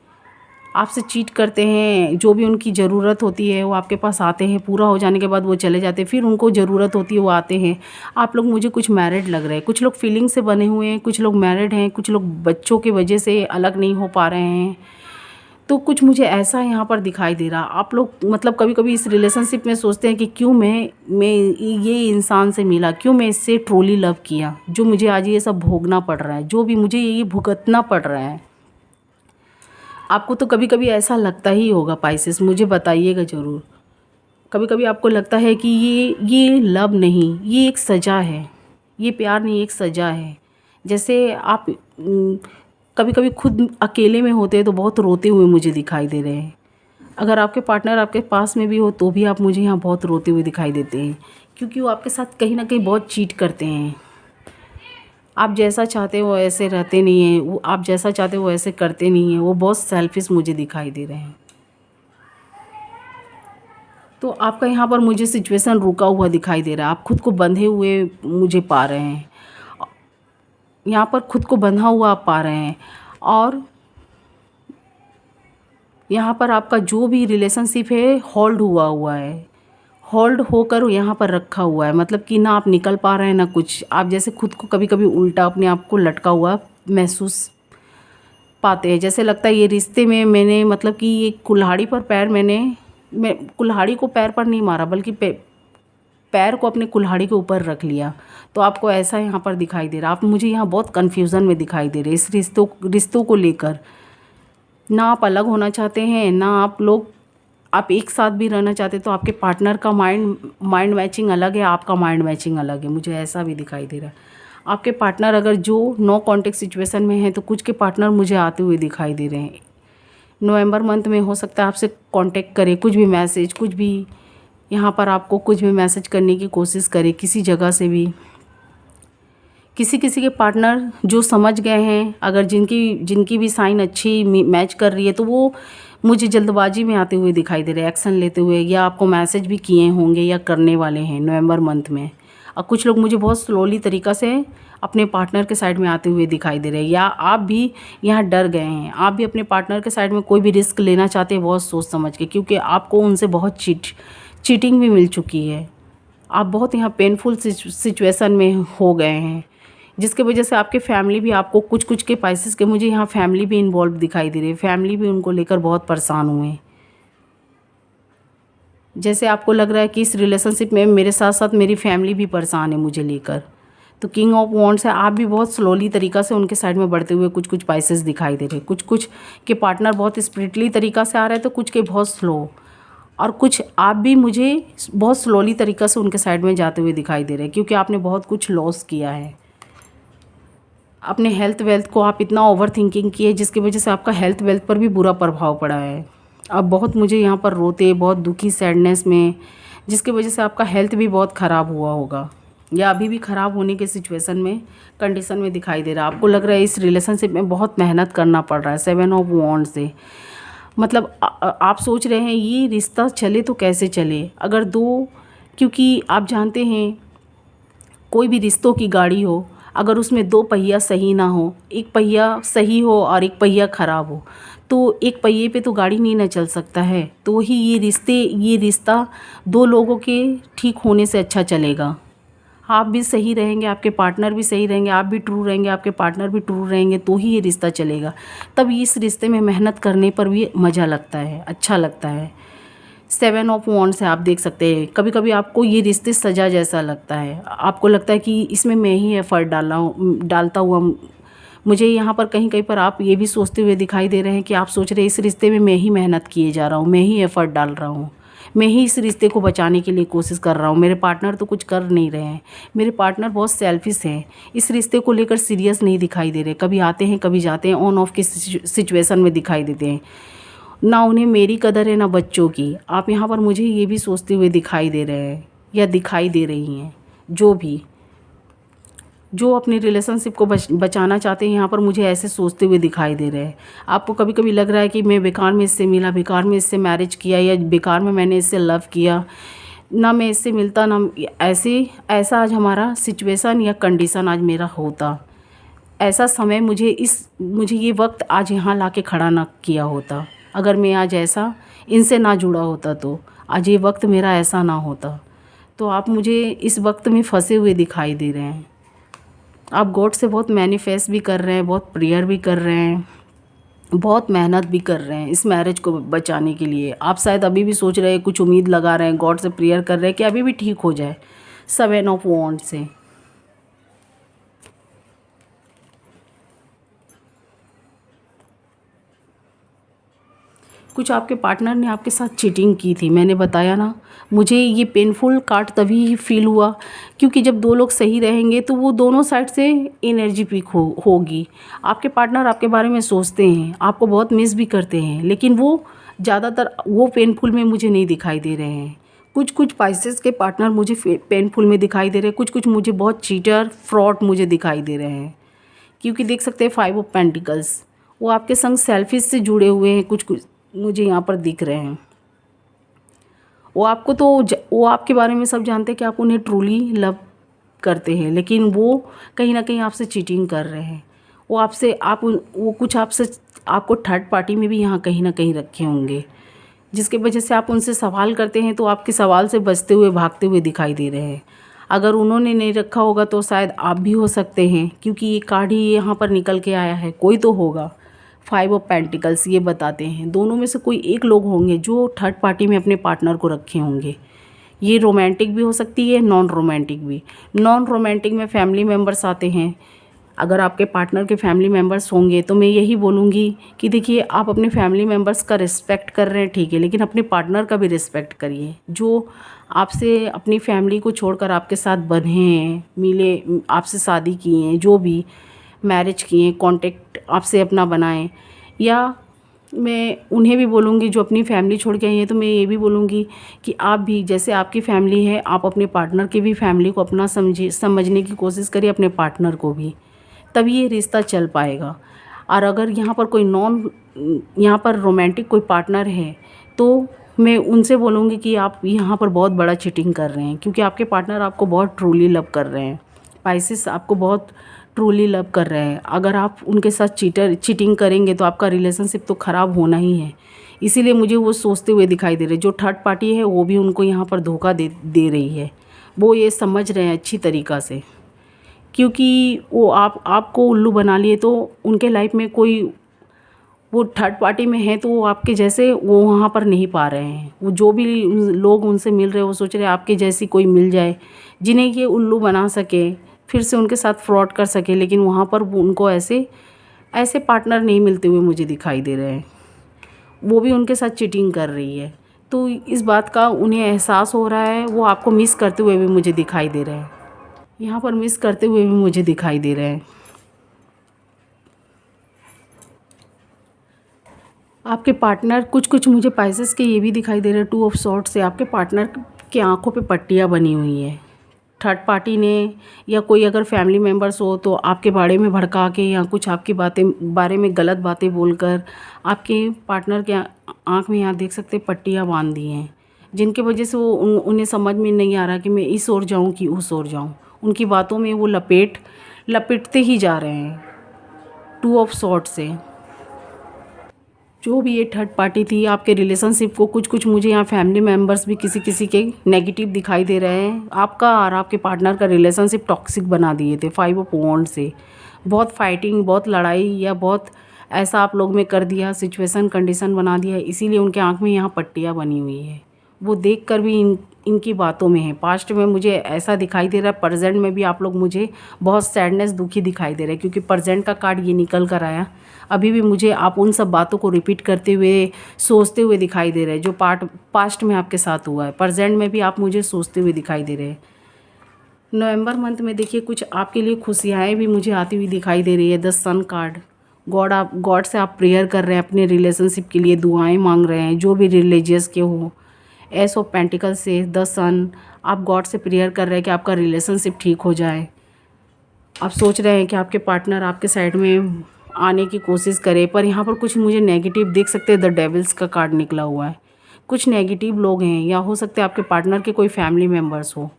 आपसे चीट करते हैं। जो भी उनकी ज़रूरत होती है वो आपके पास आते हैं, पूरा हो जाने के बाद वो चले जाते हैं, फिर उनको ज़रूरत होती है वो आते हैं। आप लोग मुझे कुछ मैरिड लग रहे हैं, कुछ लोग फीलिंग से बने हुए हैं, कुछ लोग मैरिड हैं, कुछ लोग बच्चों की वजह से अलग नहीं हो पा रहे हैं। तो कुछ मुझे ऐसा यहाँ पर दिखाई दे रहा। आप लोग मतलब कभी कभी इस रिलेशनशिप में सोचते हैं कि क्यों मैं ये इंसान से मिला, क्यों मैं इससे ट्रूली लव किया, जो मुझे आज ये सब भोगना पड़ रहा है, जो भी मुझे ये भुगतना पड़ रहा है। आपको तो कभी कभी ऐसा लगता ही होगा पाइसेस, मुझे बताइएगा ज़रूर। कभी कभी आपको लगता है कि ये लव नहीं, ये एक सज़ा है, ये प्यार नहीं, एक सज़ा है। जैसे आप कभी कभी खुद अकेले में होते हैं तो बहुत रोते हुए मुझे दिखाई दे रहे हैं। अगर आपके पार्टनर आपके पास में भी हो तो भी आप मुझे यहाँ बहुत रोते हुए दिखाई देते हैं, क्योंकि वो आपके साथ कहीं ना कहीं बहुत चीट करते हैं। आप जैसा चाहते हो ऐसे रहते नहीं हैं, वो आप जैसा चाहते हो ऐसे करते नहीं हैं, वो बहुत सेल्फिश मुझे दिखाई दे रहे हैं। तो आपका यहाँ पर मुझे सिचुएशन रुका हुआ दिखाई दे रहा है, आप खुद को बंधे हुए मुझे पा रहे हैं, यहाँ पर खुद को बंधा हुआ आप पा रहे हैं। और यहाँ पर आपका जो भी रिलेशनशिप है होल्ड हुआ है, होल्ड होकर यहाँ पर रखा हुआ है। मतलब कि ना आप निकल पा रहे हैं ना कुछ। आप जैसे खुद को कभी कभी उल्टा अपने आप को लटका हुआ महसूस पाते हैं, जैसे लगता है ये रिश्ते में मैंने मतलब कि ये कुल्हाड़ी पर पैर मैं कुल्हाड़ी को पैर पर नहीं मारा, बल्कि पैर को अपने कुल्हाड़ी के ऊपर रख लिया। तो आपको ऐसा यहाँ पर दिखाई दे रहा। आप मुझे यहाँ बहुत कन्फ्यूज़न में दिखाई दे रहे इस रिश्तों को लेकर। ना आप अलग होना चाहते हैं, ना आप एक साथ भी रहना चाहते, तो आपके पार्टनर का माइंड मैचिंग अलग है, आपका माइंड मैचिंग अलग है, मुझे ऐसा भी दिखाई दे रहा है। आपके पार्टनर अगर जो नो कांटेक्ट सिचुएशन में है तो कुछ के पार्टनर मुझे आते हुए दिखाई दे रहे हैं। नवंबर मंथ में हो सकता है आपसे कांटेक्ट करे, कुछ भी मैसेज, कुछ भी यहाँ पर आपको कुछ भी मैसेज करने की कोशिश करे किसी जगह से भी। किसी के पार्टनर जो समझ गए हैं, अगर जिनकी भी साइन अच्छी मैच कर रही है, तो वो मुझे जल्दबाजी में आते हुए दिखाई दे रहे हैं, एक्शन लेते हुए, या आपको मैसेज भी किए होंगे या करने वाले हैं नवंबर मंथ में। और कुछ लोग मुझे बहुत स्लोली तरीक़ा से अपने पार्टनर के साइड में आते हुए दिखाई दे रहे हैं, या आप भी यहाँ डर गए हैं, आप भी अपने पार्टनर के साइड में कोई भी रिस्क लेना चाहते हैं बहुत सोच समझ के, क्योंकि आपको उनसे बहुत चीटिंग भी मिल चुकी है। आप बहुत यहाँ पेनफुल सिचुएशन में हो गए हैं, जिसके वजह से आपके फैमिली भी आपको कुछ कुछ के केसेस के मुझे यहाँ फैमिली भी इन्वॉल्व दिखाई दे रही है। फैमिली भी उनको लेकर बहुत परेशान हुए हैं। जैसे आपको लग रहा है कि इस रिलेशनशिप में मेरे साथ साथ मेरी फैमिली भी परेशान है मुझे लेकर। तो किंग ऑफ वॉन्ड्स है, आप भी बहुत स्लोली तरीक़ा से उनके साइड में बढ़ते हुए कुछ कुछ पाइसेस दिखाई दे रहे हैं। कुछ कुछ के पार्टनर बहुत स्पिरिटली तरीक़ा से आ रहे हैं, तो कुछ के बहुत स्लो, और कुछ आप भी मुझे बहुत स्लोली तरीक़ा से उनके साइड में जाते हुए दिखाई दे रहे हैं, क्योंकि आपने बहुत कुछ लॉस किया है। अपने हेल्थ वेल्थ को आप इतना ओवर थिंकिंग किए, जिसकी वजह से आपका हेल्थ वेल्थ पर भी बुरा प्रभाव पड़ा है। आप बहुत मुझे यहाँ पर रोते, बहुत दुखी, सैडनेस में, जिसकी वजह से आपका हेल्थ भी बहुत ख़राब हुआ होगा, या अभी भी ख़राब होने के सिचुएशन में, कंडीशन में दिखाई दे रहा है। आपको लग रहा है इस रिलेशनशिप में बहुत मेहनत करना पड़ रहा है। 7 ऑफ वॉन्ड्स से मतलब आप सोच रहे हैं ये रिश्ता चले तो कैसे चले, अगर दो, क्योंकि आप जानते हैं कोई भी रिश्तों की गाड़ी हो, अगर उसमें 2 पहिया सही ना हो, एक पहिया सही हो और एक पहिया ख़राब हो, तो एक पहिए पे तो गाड़ी नहीं ना चल सकता है। तो ही ये रिश्ता 2 लोगों के ठीक होने से अच्छा चलेगा। आप भी सही रहेंगे, आपके पार्टनर भी सही रहेंगे, आप भी ट्रू रहेंगे, आपके पार्टनर भी ट्रू रहेंगे, तो ही ये रिश्ता चलेगा। तब इस रिश्ते में मेहनत करने पर भी मज़ा लगता है, अच्छा लगता है। 7 ऑफ वॉन्ड्स है, आप देख सकते हैं कभी कभी आपको ये रिश्ते सजा जैसा लगता है। आपको लगता है कि इसमें मैं ही एफर्ट डालता हुआ, मुझे यहाँ पर कहीं कहीं पर आप ये भी सोचते हुए दिखाई दे रहे हैं कि आप सोच रहे हैं इस रिश्ते में मैं ही मेहनत किए जा रहा हूँ, मैं ही एफर्ट डाल रहा हूँ, मैं ही इस रिश्ते को बचाने के लिए कोशिश कर रहा हूँ। मेरे पार्टनर तो कुछ कर नहीं रहे हैं, मेरे पार्टनर बहुत सेल्फिश हैं, इस रिश्ते को लेकर सीरियस नहीं दिखाई दे रहे, कभी आते हैं कभी जाते हैं, ऑन ऑफ की सिचुएशन में दिखाई देते हैं। ना उन्हें मेरी कदर है ना बच्चों की। आप यहाँ पर मुझे ये भी सोचते हुए दिखाई दे रहे हैं या दिखाई दे रही हैं, जो अपनी रिलेशनशिप को बचाना चाहते हैं, यहाँ पर मुझे ऐसे सोचते हुए दिखाई दे रहे हैं। आपको कभी कभी लग रहा है कि मैं बेकार में इससे मिला, बेकार में इससे मैरिज किया, या बेकार में मैंने इससे लव किया, ना मैं इससे मिलता, ना ऐसा आज हमारा सिचुएशन या कंडीशन आज मेरा होता, ऐसा समय मुझे ये वक्त आज यहाँ ला के खड़ा ना किया होता। अगर मैं आज ऐसा इनसे ना जुड़ा होता तो आज ये वक्त मेरा ऐसा ना होता। तो आप मुझे इस वक्त में फंसे हुए दिखाई दे रहे हैं। आप गॉड से बहुत मैनिफेस्ट भी कर रहे हैं, बहुत प्रेयर भी कर रहे हैं, बहुत मेहनत भी कर रहे हैं इस मैरिज को बचाने के लिए। आप शायद अभी भी सोच रहे हैं, कुछ उम्मीद लगा रहे हैं, गॉड से प्रेयर कर रहे हैं कि अभी भी ठीक हो जाए। 7 ऑफ वॉन्ड्स से कुछ आपके पार्टनर ने आपके साथ चीटिंग की थी, मैंने बताया ना। मुझे ये पेनफुल कार्ड तभी फील हुआ क्योंकि जब 2 लोग सही रहेंगे तो वो दोनों साइड से एनर्जी पीक होगी। आपके पार्टनर आपके बारे में सोचते हैं, आपको बहुत मिस भी करते हैं, लेकिन वो ज़्यादातर वो पेनफुल में मुझे नहीं दिखाई दे रहे हैं। कुछ कुछ पाइसेस के पार्टनर मुझे पेनफुल में दिखाई दे रहे हैं, कुछ कुछ मुझे बहुत चीटर फ्रॉड मुझे दिखाई दे रहे हैं। क्योंकि देख सकते हैं 5 ऑफ पेंटिकल्स, वो आपके संग सेल्फिश से जुड़े हुए हैं, कुछ कुछ मुझे यहाँ पर दिख रहे हैं। वो आपके बारे में सब जानते हैं कि आप उन्हें ट्रूली लव करते हैं, लेकिन वो कहीं ना कहीं आपसे चीटिंग कर रहे हैं। वो कुछ आपसे आपको थर्ड पार्टी में भी यहाँ कहीं ना कहीं रखे होंगे, जिसकी वजह से आप उनसे सवाल करते हैं तो आपके सवाल से बचते हुए भागते हुए दिखाई दे रहे हैं। अगर उन्होंने नहीं रखा होगा तो शायद आप भी हो सकते हैं, क्योंकि ये कार्ड ही यहाँ पर निकल के आया है, कोई तो होगा। 5 ऑफ पेंटिकल्स ये बताते हैं दोनों में से कोई एक लोग होंगे जो थर्ड पार्टी में अपने पार्टनर को रखे होंगे। ये रोमांटिक भी हो सकती है, नॉन रोमांटिक भी। नॉन रोमांटिक में फैमिली मेम्बर्स आते हैं। अगर आपके पार्टनर के फैमिली मेम्बर्स होंगे तो मैं यही बोलूँगी कि देखिए, आप अपने फैमिली मेम्बर्स का रिस्पेक्ट कर रहे हैं ठीक है, लेकिन अपने पार्टनर का भी रिस्पेक्ट करिए। जो आपसे अपनी फैमिली को छोड़कर आपके साथ बंधे हैं, मिले, आपसे शादी किए हैं, जो भी मैरिज किए हैं, कॉन्टेक्ट आपसे अपना बनाएं। या मैं उन्हें भी बोलूँगी जो अपनी फैमिली छोड़ के आई हैं, तो मैं ये भी बोलूँगी कि आप भी, जैसे आपकी फैमिली है, आप अपने पार्टनर की भी फैमिली को अपना समझने की कोशिश करिए, अपने पार्टनर को भी, तभी ये रिश्ता चल पाएगा। और अगर यहाँ पर रोमांटिक कोई पार्टनर है तो मैं उनसे बोलूँगी कि आप यहाँ पर बहुत बड़ा चीटिंग कर रहे हैं, क्योंकि आपके पार्टनर आपको बहुत ट्रूली लव कर रहे हैं। पाइसेस आपको बहुत ट्रूली लव कर रहे हैं। अगर आप उनके साथ चीटिंग करेंगे तो आपका रिलेशनशिप तो ख़राब होना ही है। इसीलिए मुझे वो सोचते हुए दिखाई दे रहे। जो थर्ड पार्टी है वो भी उनको यहाँ पर धोखा दे रही है। वो ये समझ रहे हैं अच्छी तरीक़ा से, क्योंकि वो आपको उल्लू बना लिए तो उनके लाइफ में कोई वो थर्ड पार्टी में है तो वो आपके जैसे वो वहाँ पर नहीं पा रहे हैं। वो जो भी लोग उनसे मिल रहे हैं वो सोच रहे हैं आपके जैसी कोई मिल जाए जिन्हें ये उल्लू बना सके, फिर से उनके साथ फ्रॉड कर सके। लेकिन वहाँ पर उनको ऐसे ऐसे पार्टनर नहीं मिलते हुए मुझे दिखाई दे रहे हैं। वो भी उनके साथ चीटिंग कर रही है। तो इस बात का उन्हें एहसास हो रहा है। वो आपको मिस करते हुए भी मुझे दिखाई दे रहे हैं, यहाँ पर मिस करते हुए भी मुझे दिखाई दे रहे हैं। आपके पार्टनर कुछ मुझे पाइसेस के ये भी दिखाई दे रहे हैं, 2 ऑफ सॉर्ड्स से। आपके पार्टनर के आँखों पे पट्टियाँ बनी हुई हैं। थर्ड पार्टी ने या कोई अगर फैमिली मेम्बर्स हो तो आपके बारे में भड़का के या कुछ आपकी बारे में गलत बातें बोलकर आपके पार्टनर के आँख में यहाँ देख सकते पट्टियाँ बांध दी हैं, जिनके वजह से वो उन्हें समझ में नहीं आ रहा कि मैं इस ओर जाऊँ कि उस ओर जाऊँ। उनकी बातों में वो लपेटते ही जा रहे हैं 2 ऑफ सॉर्ड्स से। जो भी ये थर्ड पार्टी थी आपके रिलेशनशिप को कुछ मुझे यहाँ फैमिली मेम्बर्स भी किसी के नेगेटिव दिखाई दे रहे हैं। आपका और आपके पार्टनर का रिलेशनशिप टॉक्सिक बना दिए थे 5 ऑफ वॉन्ड्स से। बहुत फाइटिंग, बहुत लड़ाई या बहुत ऐसा आप लोग में कर दिया, सिचुएशन कंडीशन बना दिया, इसीलिए उनके आँख में यहाँ पट्टियाँ बनी हुई है। वो देख कर भी इनकी बातों में है। पास्ट में मुझे ऐसा दिखाई दे रहा है, प्रेजेंट में भी आप लोग मुझे बहुत सैडनेस, दुखी दिखाई दे रहे हैं, क्योंकि प्रेजेंट का कार्ड ये निकल कर आया। अभी भी मुझे आप उन सब बातों को रिपीट करते हुए, सोचते हुए दिखाई दे रहे हैं जो पास्ट में आपके साथ हुआ है। प्रेजेंट में भी आप मुझे सोचते हुए दिखाई दे रहे हैं। नवंबर मंथ में देखिए कुछ आपके लिए खुशियाँ भी मुझे आती हुई दिखाई दे रही है। द सन कार्ड, गॉड से आप प्रेयर कर रहे हैं, अपने रिलेशनशिप के लिए दुआएं मांग रहे हैं, जो भी रिलीजियस के हो। एस ऑफ पेंटिकल से द सन, आप गॉड से प्रेयर कर रहे हैं कि आपका रिलेशनशिप ठीक हो जाए। आप सोच रहे हैं कि आपके पार्टनर आपके साइड में आने की कोशिश करे, पर यहाँ पर कुछ मुझे नेगेटिव देख सकते हैं। द डेविल्स का कार्ड निकला हुआ है। कुछ नेगेटिव लोग हैं, या हो सकते हैं आपके पार्टनर के कोई फैमिली मेम्बर्स हो,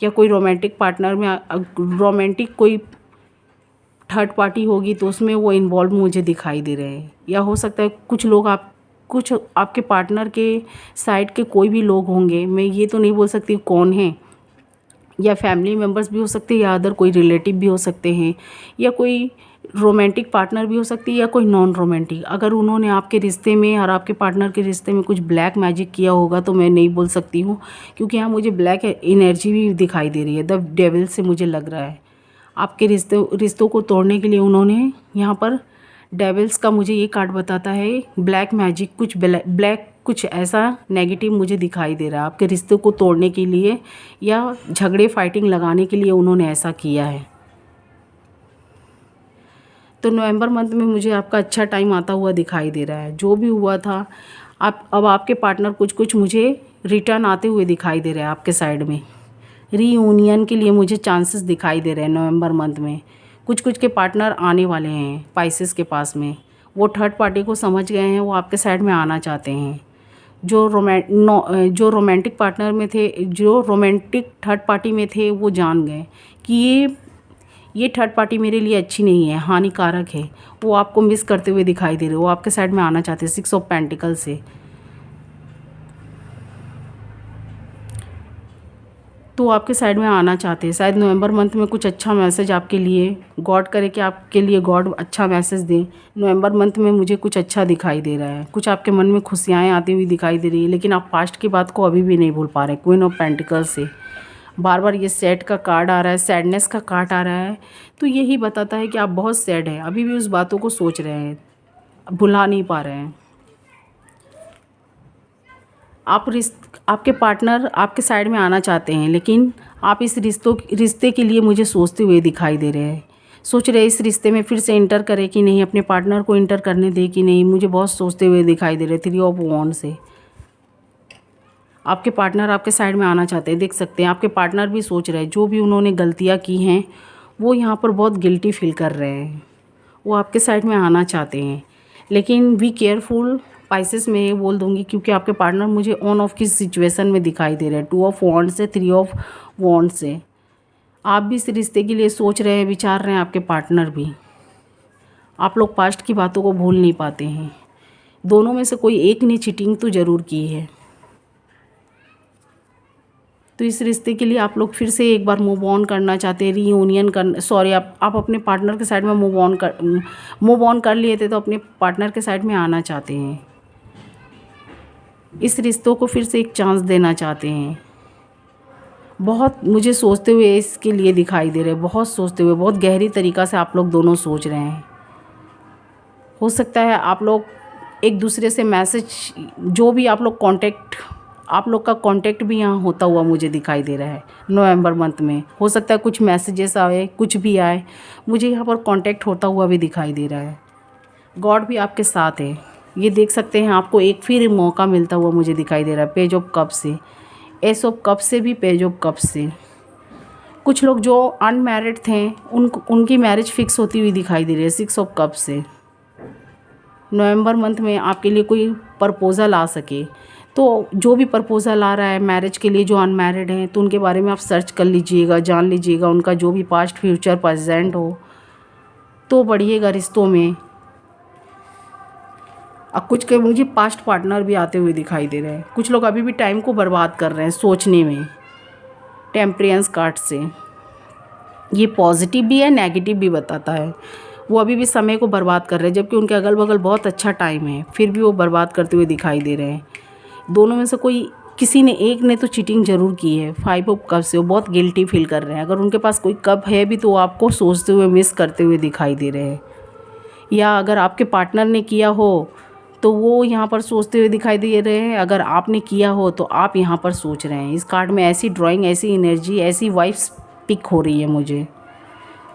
या कोई रोमांटिक पार्टनर में रोमांटिक कोई थर्ड पार्टी होगी तो उसमें वो इन्वॉल्व मुझे दिखाई दे रहे हैं। या हो सकता है कुछ आपके पार्टनर के साइड के कोई भी लोग होंगे, मैं ये तो नहीं बोल सकती कौन है, या फैमिली मेम्बर्स भी हो सकते हैं, या अदर कोई रिलेटिव भी हो सकते हैं, या कोई रोमांटिक पार्टनर भी हो सकती है, या कोई नॉन रोमांटिक। अगर उन्होंने आपके रिश्ते में और आपके पार्टनर के रिश्ते में कुछ ब्लैक मैजिक किया होगा तो मैं नहीं बोल सकती हूँ, क्योंकि यहाँ मुझे ब्लैक एनर्जी भी दिखाई दे रही है। द डेविल से मुझे लग रहा है आपके रिश्तों को तोड़ने के लिए उन्होंने यहाँ पर डेविल्स का मुझे ये कार्ड बताता है ब्लैक मैजिक, कुछ ऐसा नेगेटिव मुझे दिखाई दे रहा है आपके रिश्तों को तोड़ने के लिए या झगड़े फाइटिंग लगाने के लिए उन्होंने ऐसा किया है। तो नवंबर मंथ में मुझे आपका अच्छा टाइम आता हुआ दिखाई दे रहा है। जो भी हुआ था अब आपके पार्टनर कुछ मुझे रिटर्न आते हुए दिखाई दे रहा है आपके साइड में। रीयूनियन के लिए मुझे चांसेस दिखाई दे रहे हैं नवंबर मंथ में। कुछ के पार्टनर आने वाले हैं पाइसेस के पास में। वो थर्ड पार्टी को समझ गए हैं, वो आपके साइड में आना चाहते हैं। जो रोमांटिक पार्टनर में थे, जो रोमांटिक थर्ड पार्टी में थे, वो जान गए कि ये थर्ड पार्टी मेरे लिए अच्छी नहीं है, हानिकारक है। वो आपको मिस करते हुए दिखाई दे रहे हो, वो आपके साइड में आना चाहते हैं 6 ऑफ पेंटिकल से। तो आपके साइड में आना चाहते हैं। शायद नवंबर मंथ में कुछ अच्छा मैसेज आपके लिए, गॉड करे कि आपके लिए गॉड अच्छा मैसेज दें। नवंबर मंथ में मुझे कुछ अच्छा दिखाई दे रहा है, कुछ आपके मन में खुशियाँ आती हुई दिखाई दे रही है, लेकिन आप पास्ट की बात को अभी भी नहीं भूल पा रहे। क्वीन ऑफ पेंटिकल्स से बार बार ये सैड का कार्ड आ रहा है, सैडनेस का कार्ड आ रहा है। तो यही बताता है कि आप बहुत सैड हैं, अभी भी उस बातों को सोच रहे हैं, भुला नहीं पा रहे हैं। आपके पार्टनर आपके साइड में आना चाहते हैं, लेकिन आप इस रिश्ते के लिए मुझे सोचते हुए दिखाई दे रहे हैं। सोच रहे हैं इस रिश्ते में फिर से इंटर करें कि नहीं, अपने पार्टनर को इंटर करने दे कि नहीं, मुझे बहुत सोचते हुए दिखाई दे रहे। 3 ऑफ वॉन्ड से आपके पार्टनर आपके साइड में आना चाहते हैं। देख सकते हैं आपके पार्टनर भी सोच रहे हैं, जो भी उन्होंने गलतियाँ की हैं वो यहाँ पर बहुत गिल्टी फील कर रहे हैं। वो आपके साइड में आना चाहते हैं, लेकिन बी केयरफुल। पाइसेस में ये बोल दूंगी क्योंकि आपके पार्टनर मुझे ऑन ऑफ की सिचुएशन में दिखाई दे रहे हैं। 2 ऑफ वॉन्ड से 3 ऑफ वॉन्ड से आप भी इस रिश्ते के लिए सोच रहे हैं, विचार रहे हैं, आपके पार्टनर भी। आप लोग पास्ट की बातों को भूल नहीं पाते हैं। दोनों में से कोई एक ने चीटिंग तो ज़रूर की है। तो इस रिश्ते के लिए आप लोग फिर से एक बार मूव ऑन करना चाहते हैं, रीयूनियन कर सॉरी आप अपने पार्टनर के साइड में मूव ऑन कर लिए थे तो अपने पार्टनर के साइड में आना चाहते हैं। इस रिश्तों को फिर से एक चांस देना चाहते हैं। बहुत मुझे सोचते हुए इसके लिए दिखाई दे रहे हैं, बहुत सोचते हुए, बहुत गहरी तरीक़ा से आप लोग दोनों सोच रहे हैं। हो सकता है आप लोग एक दूसरे से मैसेज, जो भी आप लोग आप लोग का कांटेक्ट भी यहाँ होता हुआ मुझे दिखाई दे रहा है नवंबर मंथ में। हो सकता है कुछ मैसेजेस आए, कुछ भी आए, मुझे यहाँ पर कांटेक्ट होता हुआ भी दिखाई दे रहा है। गॉड भी आपके साथ है, ये देख सकते हैं। आपको एक फिर मौका मिलता हुआ मुझे दिखाई दे रहा है पेज ऑफ कप से, एस ऑफ कप से भी, पेज ऑफ कप से। कुछ लोग जो अनमैरिड थे उनकी मैरिज फिक्स होती हुई दिखाई दे रही है सिक्स ऑफ कप से। नवंबर मंथ में आपके लिए कोई प्रपोज़ल आ सके, तो जो भी प्रपोज़ल आ रहा है मैरिज के लिए, जो अनमैरिड हैं तो उनके बारे में आप सर्च कर लीजिएगा, जान लीजिएगा उनका जो भी पास्ट फ्यूचर प्रेजेंट हो, तो बढ़िएगा रिश्तों में। अब कुछ के मुझे पास्ट पार्टनर भी आते हुए दिखाई दे रहे हैं। कुछ लोग अभी भी टाइम को बर्बाद कर रहे हैं सोचने में, टेम्परेंस कार्ड से। ये पॉजिटिव भी है, नेगेटिव भी बताता है। वो अभी भी समय को बर्बाद कर रहे हैं, जबकि उनके अगल बगल बहुत अच्छा टाइम है, फिर भी वो बर्बाद करते हुए दिखाई दे रहे हैं। दोनों में से किसी ने एक ने तो चीटिंग ज़रूर की है। 5 ऑफ कप से वो बहुत गिल्टी फील कर रहे हैं। अगर उनके पास कोई कप है भी तो वो आपको सोचते हुए, मिस करते हुए दिखाई दे रहे हैं। या अगर आपके पार्टनर ने किया हो तो वो यहाँ पर सोचते हुए दिखाई दे रहे हैं, अगर आपने किया हो तो आप यहाँ पर सोच रहे हैं। इस कार्ड में ऐसी ड्राइंग, ऐसी एनर्जी, ऐसी वाइब्स पिक हो रही है मुझे।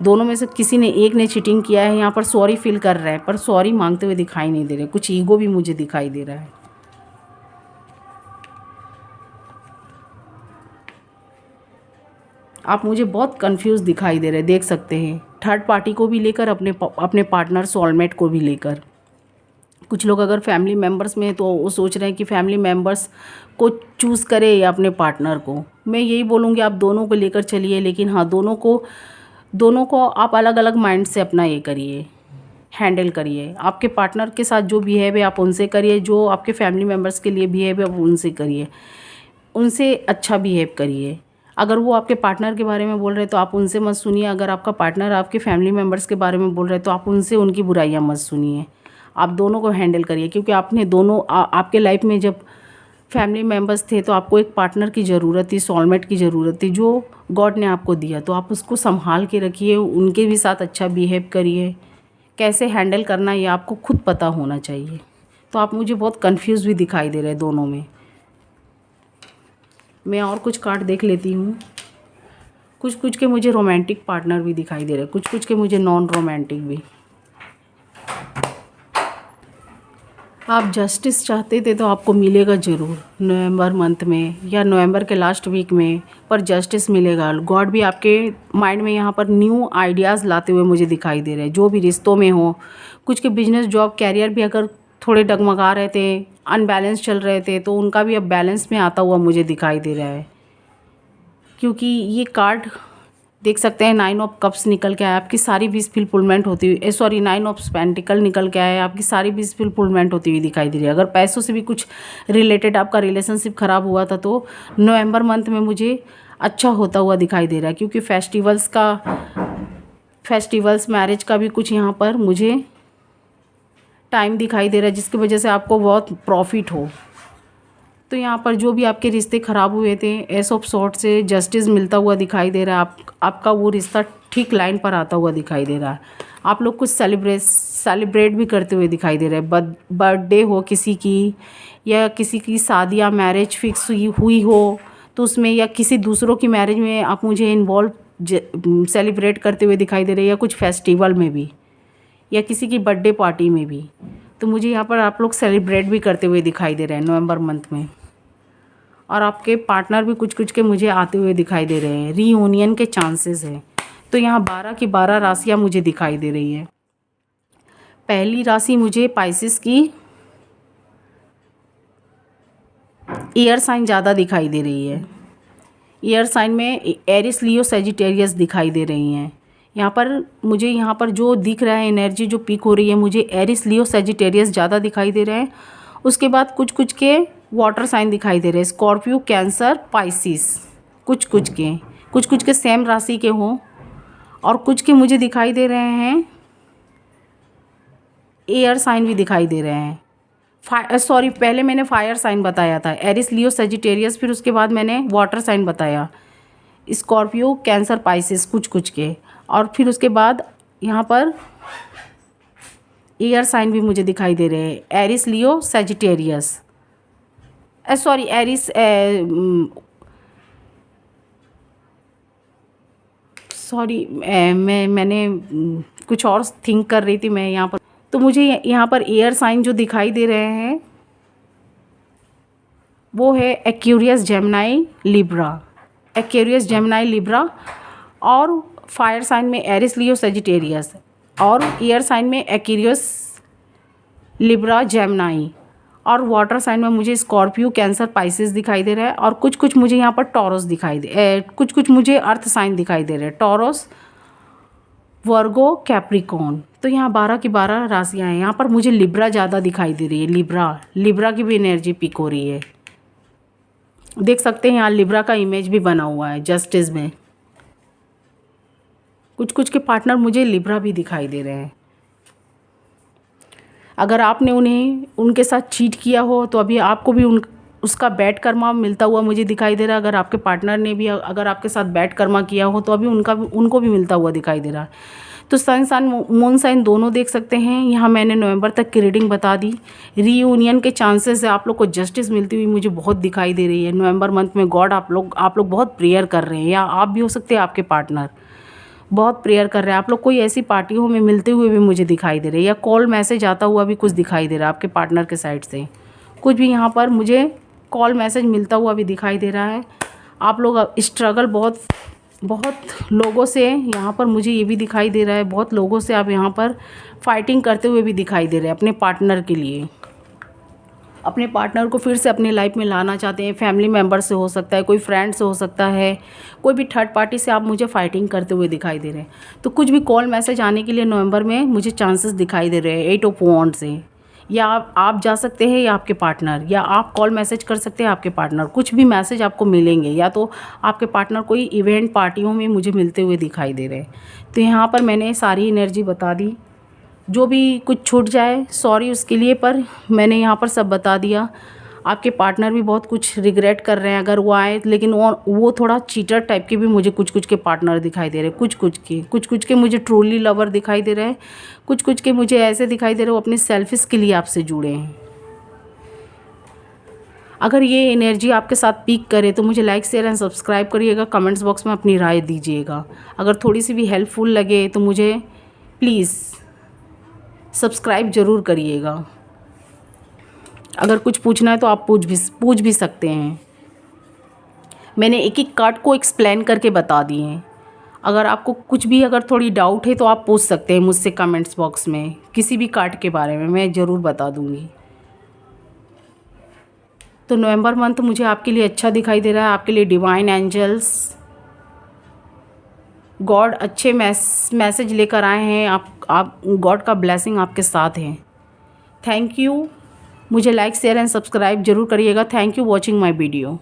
दोनों में से किसी ने एक ने चीटिंग किया है, यहाँ पर सॉरी फील कर रहा है, पर सॉरी मांगते हुए दिखाई नहीं दे रहे। कुछ ईगो भी मुझे दिखाई दे रहा है। आप मुझे बहुत कंफ्यूज दिखाई दे रहे हैं, देख सकते हैं। थर्ड पार्टी को भी लेकर, अपने पार्टनर सोलमेट को भी लेकर। कुछ लोग अगर फैमिली मेम्बर्स में हैं तो वो सोच रहे हैं कि फैमिली मेम्बर्स को चूज़ करें या अपने पार्टनर को। मैं यही बोलूँगी आप दोनों को लेकर चलिए, लेकिन हाँ दोनों को आप अलग अलग माइंड से अपना ये करिए, हैंडल करिए। आपके पार्टनर के साथ जो बिहेव है आप उनसे करिए, जो आपके फैमिली मेम्बर्स के लिए बिहेव है आप उनसे करिए, उनसे अच्छा बिहेव करिए। अगर वो आपके पार्टनर के बारे में बोल रहे हैं तो आप उनसे मत सुनिए। अगर आपका पार्टनर आपके फैमिली मेम्बर्स के बारे में बोल रहे हैं तो आप उनसे उनकी बुराइयां मत सुनिए। आप दोनों को हैंडल करिए, क्योंकि आपने दोनों आपके लाइफ में जब फैमिली मेम्बर्स थे तो आपको एक पार्टनर की ज़रूरत थी, सोलमेट की ज़रूरत थी, जो गॉड ने आपको दिया। तो आप उसको संभाल के रखिए, उनके भी साथ अच्छा बिहेव करिए। कैसे हैंडल करना ये आपको खुद पता होना चाहिए। तो आप मुझे बहुत कंफ्यूज भी दिखाई दे रहे हैं दोनों में। मैं और कुछ कार्ड देख लेती हूँ। कुछ के मुझे रोमांटिक पार्टनर भी दिखाई दे रहे हैं, कुछ के मुझे नॉन रोमांटिक भी। आप जस्टिस चाहते थे तो आपको मिलेगा ज़रूर नवंबर मंथ में या नवंबर के लास्ट वीक में, पर जस्टिस मिलेगा। गॉड भी आपके माइंड में यहाँ पर न्यू आइडियाज़ लाते हुए मुझे दिखाई दे रहे हैं। जो भी रिश्तों में हो, कुछ के बिजनेस, जॉब, कैरियर भी अगर थोड़े डगमगा रहे थे, अनबैलेंस चल रहे थे, तो उनका भी अब बैलेंस में आता हुआ मुझे दिखाई दे रहा है। क्योंकि ये कार्ड देख सकते हैं 9 ऑफ कप्स निकल के आया, आपकी सारी विश फुलफिलमेंट होती हुई, 9 ऑफ पेंटिकल निकल के आया, आपकी सारी विश फुलफिलमेंट होती हुई दिखाई दे रही है। अगर पैसों से भी कुछ रिलेटेड आपका रिलेशनशिप ख़राब हुआ था तो नवंबर मंथ में मुझे अच्छा होता हुआ दिखाई दे रहा है। क्योंकि फेस्टिवल्स मैरिज का भी कुछ यहाँ पर मुझे टाइम दिखाई दे रहा है, जिसकी वजह से आपको बहुत प्रॉफिट हो। तो यहाँ पर जो भी आपके रिश्ते ख़राब हुए थे, एस ऑफ सॉर्ट से जस्टिस मिलता हुआ दिखाई दे रहा है। आपका वो रिश्ता ठीक लाइन पर आता हुआ दिखाई दे रहा है। आप लोग कुछ सेलिब्रेट भी करते हुए दिखाई दे रहे हैं। बर्थडे हो किसी की, या किसी की शादी या मैरिज फिक्स हुई हो तो उसमें, या किसी दूसरों की मैरिज में आप मुझे इन्वॉल्व सेलिब्रेट करते हुए दिखाई दे रहे हैं, या कुछ फेस्टिवल में भी, या किसी की बर्थडे पार्टी में भी। तो मुझे यहाँ पर आप लोग सेलिब्रेट भी करते हुए दिखाई दे रहे हैं नवंबर मंथ में। और आपके पार्टनर भी कुछ के मुझे आते हुए दिखाई दे रहे हैं। रीयूनियन के चांसेस हैं। तो यहाँ 12 की 12 राशियाँ मुझे दिखाई दे रही है। पहली राशि मुझे पाइसेस की एयर साइन ज़्यादा दिखाई दे रही है। एयर साइन में एरिस, लियो, सेजिटेरियस दिखाई दे रही हैं। यहाँ पर मुझे यहाँ पर जो दिख रहा है एनर्जी जो पीक हो रही है, मुझे एरिस लियो सेजिटेरियस ज़्यादा दिखाई दे रहे हैं। उसके बाद कुछ कुछ के वाटर साइन दिखाई दे रहे हैं, स्कॉर्पियो, कैंसर, पाइसिस, कुछ कुछ के सेम राशि के हों, और कुछ के मुझे दिखाई दे रहे हैं एयर साइन भी दिखाई दे रहे हैं। सॉरी, पहले मैंने फायर साइन बताया था, एरिस लियो सेजिटेरियस, फिर उसके बाद मैंने वाटर साइन बताया, स्कॉर्पियो, कैंसर, पाइसिस, कुछ के, और फिर उसके बाद यहाँ पर एयर साइन भी मुझे दिखाई दे रहे हैं, Aries Leo Sagittarius, sorry Aries, sorry, मैंने कुछ और थिंक कर रही थी मैं यहाँ पर। तो मुझे यहाँ पर एयर साइन जो दिखाई दे रहे हैं वो है Aquarius, Gemini, Libra, Aquarius, Gemini, Libra, और फायर साइन में एरिस लियो सेजिटेरियस, और एयर साइन में एक्वेरियस, लिब्रा, जेमिनी, और वाटर साइन में मुझे स्कॉर्पियो, कैंसर, पाइसिस दिखाई दे रहा है, और कुछ मुझे यहाँ पर टॉरस दिखाई दे, कुछ मुझे अर्थ साइन दिखाई दे रहे हैं, टॉरस, वर्गो, कैप्रिकॉर्न। तो यहाँ 12 की 12 राशियाँ हैं। यहाँ पर मुझे लिब्रा ज़्यादा दिखाई दे रही है, लिब्रा की भी एनर्जी पिक हो रही है। देख सकते हैं यहाँ लिब्रा का इमेज भी बना हुआ है जस्टिस में। कुछ के पार्टनर मुझे लिब्रा भी दिखाई दे रहे हैं। अगर आपने उनके साथ चीट किया हो तो अभी आपको भी उसका बैड कर्मा मिलता हुआ मुझे दिखाई दे रहा है। अगर आपके पार्टनर ने भी अगर आपके साथ बैड कर्मा किया हो तो अभी उनको भी मिलता हुआ दिखाई दे रहा है। तो सन साइन, मून साइन दोनों देख सकते हैं। यहाँ मैंने नवंबर तक की रीडिंग बता दी। रीयूनियन के चांसेस है, आप लोग को जस्टिस मिलती हुई मुझे बहुत दिखाई दे रही है। नवंबर मंथ में गॉड आप लोग बहुत प्रेयर कर रहे हैं, या आप भी हो सकते हैं, आपके पार्टनर बहुत प्रेयर कर रहे हैं। आप लोग कोई ऐसी पार्टियों में मिलते हुए भी मुझे दिखाई दे रहे हैं, या कॉल मैसेज आता हुआ भी कुछ दिखाई दे रहा है आपके पार्टनर के साइड से। कुछ भी यहाँ पर मुझे कॉल मैसेज मिलता हुआ भी दिखाई दे रहा है। आप लोग स्ट्रगल बहुत लोगों से, यहाँ पर मुझे ये भी दिखाई दे रहा है, बहुत लोगों से आप यहाँ पर फाइटिंग करते हुए भी दिखाई दे रहे हैं अपने पार्टनर के लिए। अपने पार्टनर को फिर से अपने लाइफ में लाना चाहते हैं। फैमिली मेम्बर से हो सकता है, कोई फ्रेंड से हो सकता है, कोई भी थर्ड पार्टी से आप मुझे फाइटिंग करते हुए दिखाई दे रहे हैं। तो कुछ भी कॉल मैसेज आने के लिए नवंबर में मुझे चांसेस दिखाई दे रहे हैं 8 ऑफ वॉन्ड से। या आप जा सकते हैं, या आपके पार्टनर, या आप कॉल मैसेज कर सकते हैं आपके पार्टनर। कुछ भी मैसेज आपको मिलेंगे, या तो आपके पार्टनर कोई इवेंट पार्टियों में मुझे मिलते हुए दिखाई दे रहे हैं। तो यहाँ पर मैंने सारी एनर्जी बता दी। जो भी कुछ छूट जाए सॉरी उसके लिए, पर मैंने यहाँ पर सब बता दिया। आपके पार्टनर भी बहुत कुछ रिग्रेट कर रहे हैं अगर वो आए, लेकिन वो थोड़ा चीटर टाइप के भी मुझे कुछ के पार्टनर दिखाई दे रहे हैं। कुछ के मुझे ट्रूली लवर दिखाई दे रहे हैं। कुछ के मुझे ऐसे दिखाई दे रहे हैं वो अपनी सेल्फिश के लिए आपसे जुड़े हैं। अगर ये एनर्जी आपके साथ पीक करे तो मुझे लाइक, शेयर एंड सब्सक्राइब करिएगा। कमेंट्स बॉक्स में अपनी राय दीजिएगा। अगर थोड़ी सी भी हेल्पफुल लगे तो मुझे प्लीज़ सब्सक्राइब ज़रूर करिएगा। अगर कुछ पूछना है तो आप पूछ भी सकते हैं। मैंने एक एक कार्ड को एक्सप्लेन करके बता दिए हैं। अगर आपको कुछ भी अगर थोड़ी डाउट है तो आप पूछ सकते हैं मुझसे कमेंट्स बॉक्स में, किसी भी कार्ड के बारे में मैं ज़रूर बता दूँगी। तो नवंबर मंथ मुझे आपके लिए अच्छा दिखाई दे रहा है। आपके लिए डिवाइन एंजल्स, गॉड अच्छे मैसेज लेकर आए हैं। आप गॉड का ब्लेसिंग आपके साथ है। Thank you. मुझे लाइक, शेयर एंड सब्सक्राइब जरूर करिएगा। Thank you watching my video.